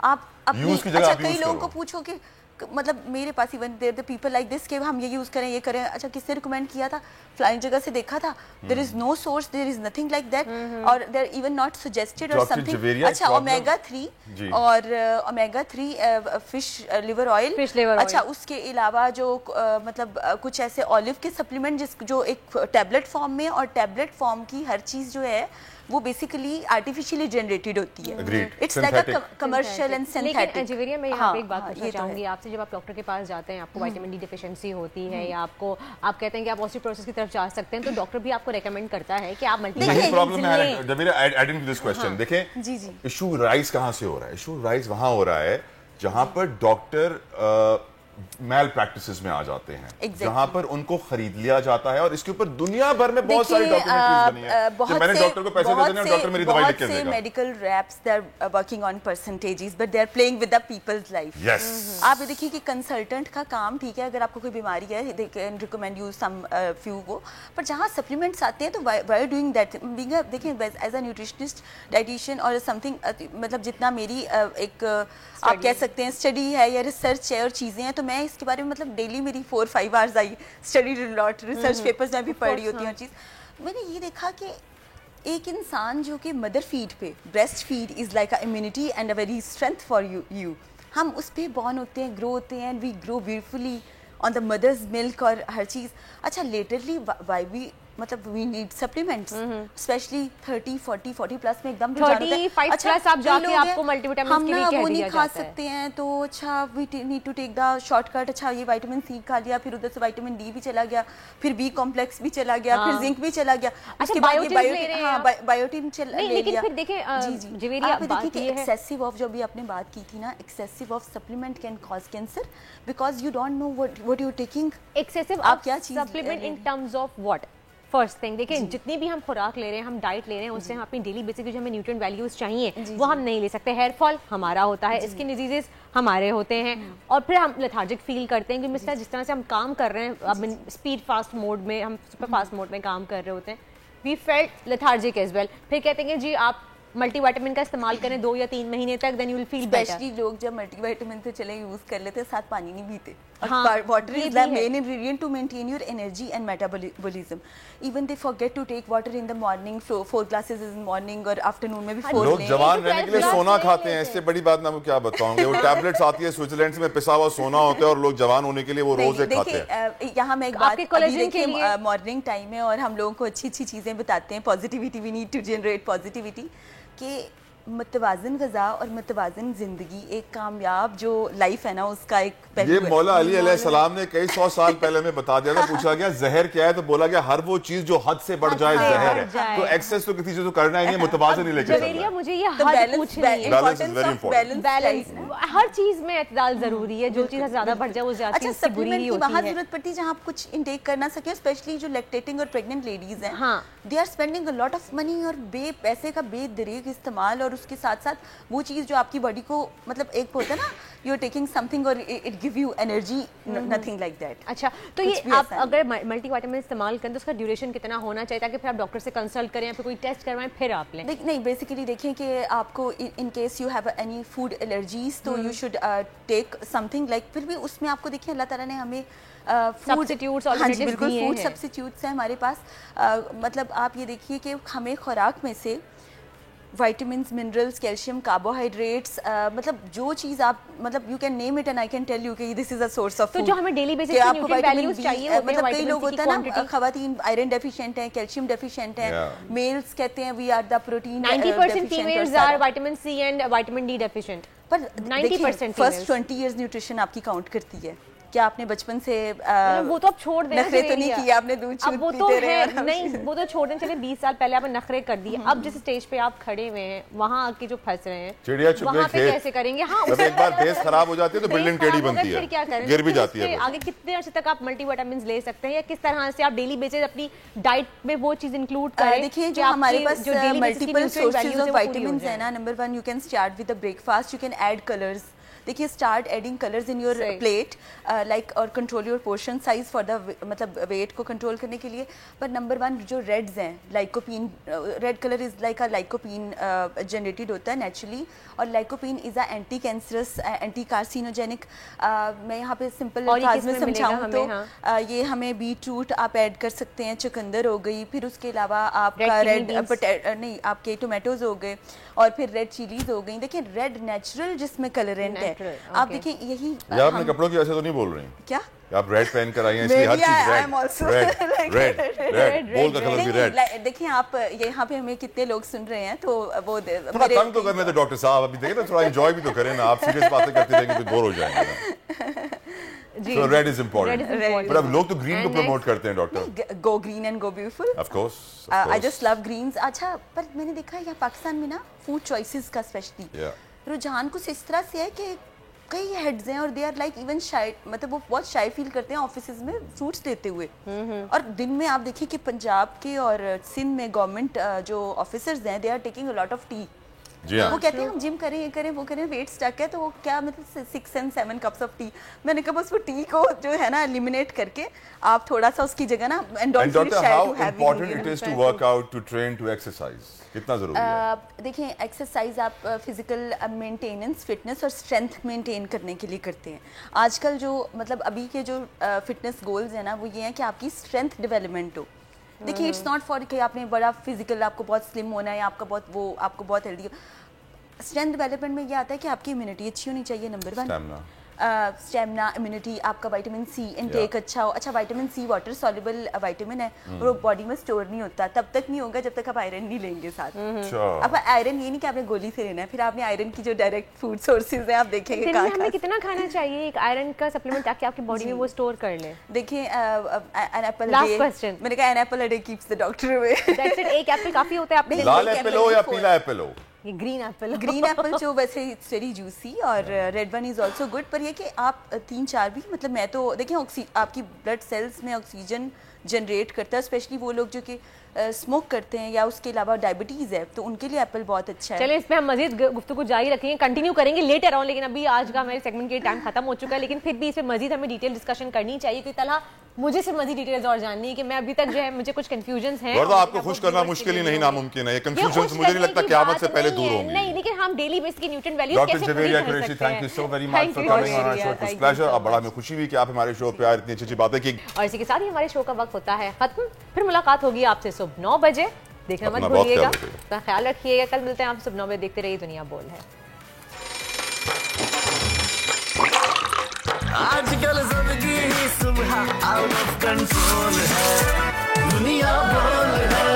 आप अपनी, अच्छा कई लोगों को पूछो कि मतलब मेरे पास even there the people like this कि हम ये यूज करें, ये करें। अच्छा, किसने रिकमेंड किया था? फ्लाइंग जगह से देखा था। There is no source, there is nothing like that, और देयर इवन नॉट सजेस्टेड और समथिंग। अच्छा, ओमेगा 3 और ओमेगा 3 फिश लिवर ऑयल। अच्छा, उसके अलावा जो मतलब कुछ ऐसे ऑलिव के सप्लीमेंट जो एक टैबलेट फॉर्म में, और टैबलेट फॉर्म की हर चीज जो है वो बेसिकली आर्टिफिशियली जनरेटेड होती है। It's like a commercial and synthetic. Javeria, मैं यहाँ पे एक बात पूछना चाहूंगी आपसे। जब आप डॉक्टर के पास जाते हैं, आपको विटामिन D डेफिशिएंसी होती है या आप कहते हैं कि आप ऑस्टियोपोरोसिस की तरफ जा सकते हैं, तो डॉक्टर भी आपको रेकमेंड करता है कि आप प्रॉब्लम है। Javeria, adding to this question, देखें जी, इशू राइज कहाँ से हो रहा है? इशू राइज वहां हो रहा है जहां पर डॉक्टर मैल प्रैक्टिसेस में आ जाते हैं, जहां पर उनको खरीद लिया जाता है, और इसके ऊपर दुनिया भर में बहुत सारी डॉक्यूमेंट्रीज बनी है। मैंने डॉक्टर को पैसे दे देने और डॉक्टर मेरी दवाई लिख के देगा। Medical reps they are working on percentages, but they are playing with the people's life. आप देखिए कि कंसल्टेंट का काम ठीक है, अगर आपको कोई बीमारी है they can recommend you some few वो, पर जहां सप्लीमेंट्स आते हैं तो व्हाई डूइंग दैट? देखिए एज अ न्यूट्रिशनिस्ट, डाइटिशियन और समथिंग, मतलब जितना मेरी एक आप कह सकते हैं स्टडी है या रिसर्च है और चीज़ें हैं, तो मैं इसके बारे में मतलब डेली मेरी 4-5 hours I study lot, research papers में भी पढ़ी होती हैं चीज़। मैंने ये देखा कि एक इंसान जो कि मदर फीड पे, breast feed is like a immunity and a very strength for you. हम उस पर बॉर्न होते हैं, ग्रो होते हैं, we grow beautifully on the mother's milk और हर चीज़। अच्छा, लेटरली वाई वी मतलब we need supplements, specially 30-40 plus में एकदम 35 प्लस आप जाके आपको मल्टीविटामिन के लिए कह दिया जाता है। वो नहीं खा सकते हैं तो अच्छा we need to take the shortcut, अच्छा ये विटामिन सी खा लिया, फिर उधर से विटामिन डी भी चला गया, फिर बी कॉम्प्लेक्स भी चला गया, फिर जिंक भी चला गया, उसके बाद ये बायोटिन चला ले लिया। फिर देखिए आप देखिए कि एक्सेसिव ऑफ, जो भी आपने बात की थी ना, excessive of supplement can cause cancer because you don't know what you taking. Excessive आप क्या चीज supplement in terms of what? First thing देखिए, जितनी भी हम खुराक ले रहे हैं, हम डाइट ले रहे हैं, उससे हम अपनी डेली बेसिक जो हमें न्यूट्रिएंट वैल्यूज चाहिए वो हम नहीं ले सकते। हेयर फॉल हमारा होता है, स्किन डिजीजेस हमारे होते हैं, और फिर हम लेथार्जिक फील करते हैं क्योंकि जिस तरह से हम काम कर रहे हैं, अब स्पीड फास्ट मोड में, हम सुपर फास्ट मोड में काम कर रहे होते हैं, we felt lethargic as well. फिर कहते हैं जी आप मल्टीविटामिन का इस्तेमाल करें 2 या 3 महीने तक, then you will feel better. Specially लोग जब मल्टीविटामिन से चले यूज कर लेते हैं, साथ पानी नहीं पीते। Water is the main ingredient to maintain your energy and metabolism. Even they forget to take water in the morning, 4 glasses in morning और आफ्टरनून में भी 4 लोग जवान रहने के लिए सोना खाते हैं, इससे बड़ी बात ना मैं क्या बताऊंगी। वो टैबलेट्स आती है स्विट्जरलैंड से, में पिसा हुआ सोना होता है और लोग जवान होने के लिए वो रोज एक खाते हैं। यहाँ मैं एक बात, देखिए मॉर्निंग टाइम है और हम लोगों को अच्छी अच्छी चीजें बताते हैं, positivity, we need to generate positivity, कि मतवाजन ग़िज़ा और मतवाजन ज़िंदगी एक कामयाब जो लाइफ है ना उसका एक पहलू ये है। मौला अली अलैहिस्सलाम ने कई 100 साल पहले में बता दिया था। पूछा गया जहर क्या है, तो बोला गया हर वो चीज जो हद से बढ़ जाए जहर है। तो एक्सेस तो किसी चीज को करना ही नहीं, मुतवाज़िन ही लेके चलना है। मुझे ये हद पूछनी है, balance is very important. Balance हर चीज में इत्दाल जरूरी है, जो चीज ज्यादा बढ़ जाए वो ज्यादा अच्छा, सप्लीमेंट की बाहर जरूरत पड़ती है जहां आप कुछ इनटेक कर ना सके, स्पेशली जो लैक्टेटिंग और प्रेग्नेंट लेडीज हैं, they are spending a lot of money और पैसे का बेदरीग इस्तेमाल, और उसके साथ साथ वो चीज जो आपकी बॉडी को, मतलब एक होता है ना, यू आर टेकिंग समथिंग और it give you energy, nothing like that. अच्छा, तो ये आप अगर मल्टीविटामिन इस्तेमाल करें तो उसका ड्यूरेशन कितना होना चाहिए, ताकि फिर आप डॉक्टर से कंसल्ट करें या फिर कोई टेस्ट करवाएं फिर आप लें? नहीं, बेसिकली देखें कि आपको in case you have any food allergies, तो you should take something like, फिर भी उसमें आपको देखिए अल्लाह ताला ने हमें सब्स्टिट्यूट्स, हाँ जी बिल्कुल, फूड सब्स्टिट्यूट्स हैं हमारे पास। मतलब आप ये देखिए कि हमें खुराक में से विटामिन्स, मिनरल्स, कैल्शियम, कार्बोहाइड्रेट्स, मतलब जो चीज़ आप, मतलब you can name it and I can tell you कि this is a source of food. तो जो हमें डेली बेसिस पे न्यूट्रिएंट वैल्यूज चाहिए होते हैं, मतलब कई लोग होता है ना, खवातीन आयरन डेफिशिएंट हैं, कैल्शियम डेफिशिएंट हैं, मेल्स कहते हैं we are the protein 90% females are vitamin C and vitamin D deficient, पर 90% फर्स्ट 20 इयर्स न्यूट्रिशन आपकी काउंट करती है। क्या आपने बचपन से वो तो आप छोड़ दें, नखरे तो नहीं किए आपने, दूध अब वो तो है नहीं, वो तो छोड़ दें, चले 20 साल पहले आपने नखरे कर दिए, अब जिस स्टेज पे आप खड़े हुए हैं वहाँ आके जो फंस रहे हैं, चिड़िया चुग गई खेत, कैसे करेंगे? हाँ, जब एक बार बेस खराब हो जाती है तो बिल्डिंग टेढ़ी बनती है, क्या करें, गिर भी जाती है। आगे कितने अर्से तक आप मल्टीविटामिन्स ले सकते हैं, या किस तरह से आप डेली बेसिस अपनी डाइट में वो चीज इंक्लूड करें? देखिए, जो हमारे पास मल्टीपल सोर्सेज ऑफ विटामिन्स है ना, number 1 you can start with the breakfast, you can add colours. देखिए, start adding colours in your plate like, और control your portion size for the, मतलब वेट को कंट्रोल करने के लिए। पर नंबर 1 जो रेड्स हैं, lycopene, red colour is like a lycopene generated होता है नेचुरली, और lycopene is a anti cancerous, anti carcinogenic. मैं यहाँ पे सिंपल अल्फाज में समझाऊँ तो ये हमें बीट रूट आप ऐड कर सकते हैं, चुकंदर हो गई, फिर उसके अलावा आपका रेड नहीं, आपके टोमेटोज हो गए, और फिर रेड चिलीज हो गई। देखिए, रेड नेचुरल जिसमें कलरेंट है। आप देखिए, यही आपने कपड़ों की वजह से तो नहीं बोल रही क्या, आप रेड पहन कर आई हैं, इसलिए हर चीज रेड बोल का कलर भी रेड। देखिए, आप यहाँ पे हमें कितने लोग सुन रहे हैं, तो वो थोड़ा तंग तो करने दो डॉक्टर साहब, अभी देखिए ना, थोड़ा एंजॉय भी तो करें ना, आप सीरियस बातें करते रहेंगे तो बोर हो जाएंगे। So red is important. But अब लोग तो ग्रीन को प्रमोट करते हैं doctor. Go green and go beautiful. Of course. I just love greens. अच्छा, पर मैंने देखा है यहाँ पाकिस्तान में ना फूड चॉइसेस का स्पेशली रुझान कुछ इस तरह से है कि कई हेड्स हैं और दे आर लाइक इवन शाय, मतलब वो बहुत शाय फील करते हैं ऑफिसेज में फ्रूट्स लेते हुए। और दिन में आप देखिए कि पंजाब के और सिंध में गवर्नमेंट जो ऑफिसर्स हैं, they are taking a lot of tea. वो कहते हैं हम जिम करें, ये करें, वो करें, वेट स्टक है, तो वो क्या मतलब 6 and 7 cups ऑफ टी। मैंने कहा बस वो टी को जो है ना एलिमिनेट करके आप थोड़ा सा उसकी जगह ना, and doctor how important it is to work out, to train, to exercise, कितना जरूरी है? देखिए, एक्सरसाइज आप फिजिकल मेंटेनेंस, फिटनेस और स्ट्रेंथ मेंटेन करने के लिए करते हैं। आजकल जो मतलब अभी के जो फिटनेस गोल्स हैं ना, वो ये हैं कि आपकी स्ट्रेंथ डेवलपमेंट हो। देखिए, इट्स नॉट फॉर कि आपने बड़ा फिजिकल, आपको बहुत स्लिम होना है, आपका बहुत वो, आपको बहुत हेल्दी। स्ट्रेंथ डेवलपमेंट में ये आता है कि आपकी इम्यूनिटी अच्छी होनी चाहिए, नंबर 1। स्टेमिना, इम्यूनिटी, आपका विटामिन सी इनटेक अच्छा हो। अच्छा, vitamin C water soluble vitamin है और वो बॉडी में स्टोर नहीं होता, तब तक नहीं होगा जब तक आप आयरन नहीं लेंगे साथ। अब आयरन ये नहीं कि आपने गोली से लेना है, फिर आपने आयरन की जो डायरेक्ट फूड सोर्सेज है आप देखेंगे हमें कितना खाना चाहिए एक आयरन का सप्लीमेंट ताकि आपकी बॉडी में वो स्टोर कर ले। देखिए एन एप्पल लास्ट क्वेश्चन, मैंने कहा an apple a day keeps the doctor away. That's it, एक एप्पल काफी होता है। आपने लाल एप्पल हो या पीला एप्पल हो, ये ग्रीन एप्पल जो वैसे इट्स वेरी जूसी और red one is also good, पर ये कि आप 3-4 भी, मतलब मैं तो देखिए आपकी ब्लड सेल्स में ऑक्सीजन जनरेट करता है, स्पेशली वो लोग जो कि स्मोक करते हैं या उसके अलावा डायबिटीज है, तो उनके लिए एप्पल बहुत अच्छा है। चलिए इस पे हम मजीद गुफ्तगू जारी रखेंगे, कंटिन्यू करेंगे लेटर ऑन, लेकिन अभी आज का हमारे सेगमेंट के टाइम खत्म हो चुका है, लेकिन फिर भी इस पे मजीद हमें डिटेल डिस्कशन करनी चाहिए, क्योंकि तलहा मुझे सिर्फ मजीद डिटेल्स और जाननी है कि मैं अभी तक जो है मुझे कुछ कंफ्यूजंस हैं। आपको खुश करना मुश्किल ही नहीं, नामुमकिन है ये कंफ्यूजंस, मुझे नहीं लगता क़यामत से पहले दूर होंगी। नहीं, लेकिन हम डेली बेसिस की न्यूट्रिएंट वैल्यूज कैसे पूरी कर सकते हैं। Thank you so very much for coming on our show, it was pleasure. अब बड़ा हमें खुशी हुई कि आप हमारे शो पे आए, इतनी अच्छी बातें की। और इसी के साथ ही हमारे शो का वक्त होता है खत्म, फिर मुलाकात होगी आपसे सुबह 9 बजे, देखना मत भूलिएगा, तो ख्याल रखिएगा। कल मिलते हैं आप सुबह 9 बजे, देखते रहिए दुनिया बोल है। आजकल जिंदगी सुबह आउट ऑफ कंट्रोल है, दुनिया बोल है,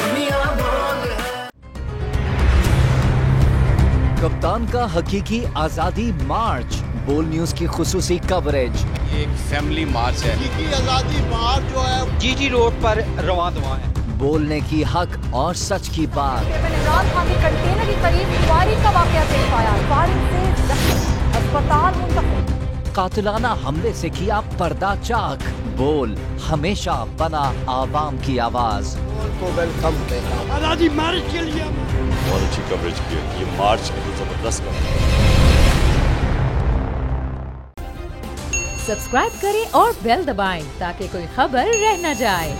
दुनिया बोल है। कप्तान का हकीकी आजादी मार्च, बोल न्यूज की खुसूसी कवरेज। ये एक फैमिली मार्च है, हकीकी आजादी मार्च जो है जीटी रोड पर रवां दवा है। बोलने की हक और सच की बात। इमरान खान के कंटेनर के करीब फायरिंग का वाकया पेश आया, फायरिंग से जख्मी, अस्पताल मुंतकिल। कातिलाना हमले से किया पर्दा चाक, बोल हमेशा बना आवाम की आवाज। को वेलकम आजादी मार्च के लिए बहुत अच्छी कवरेज की है, ये मार्च की जबरदस्त कवरेज। सब्सक्राइब करें और बेल दबाएं ताकि कोई खबर रह न जाए।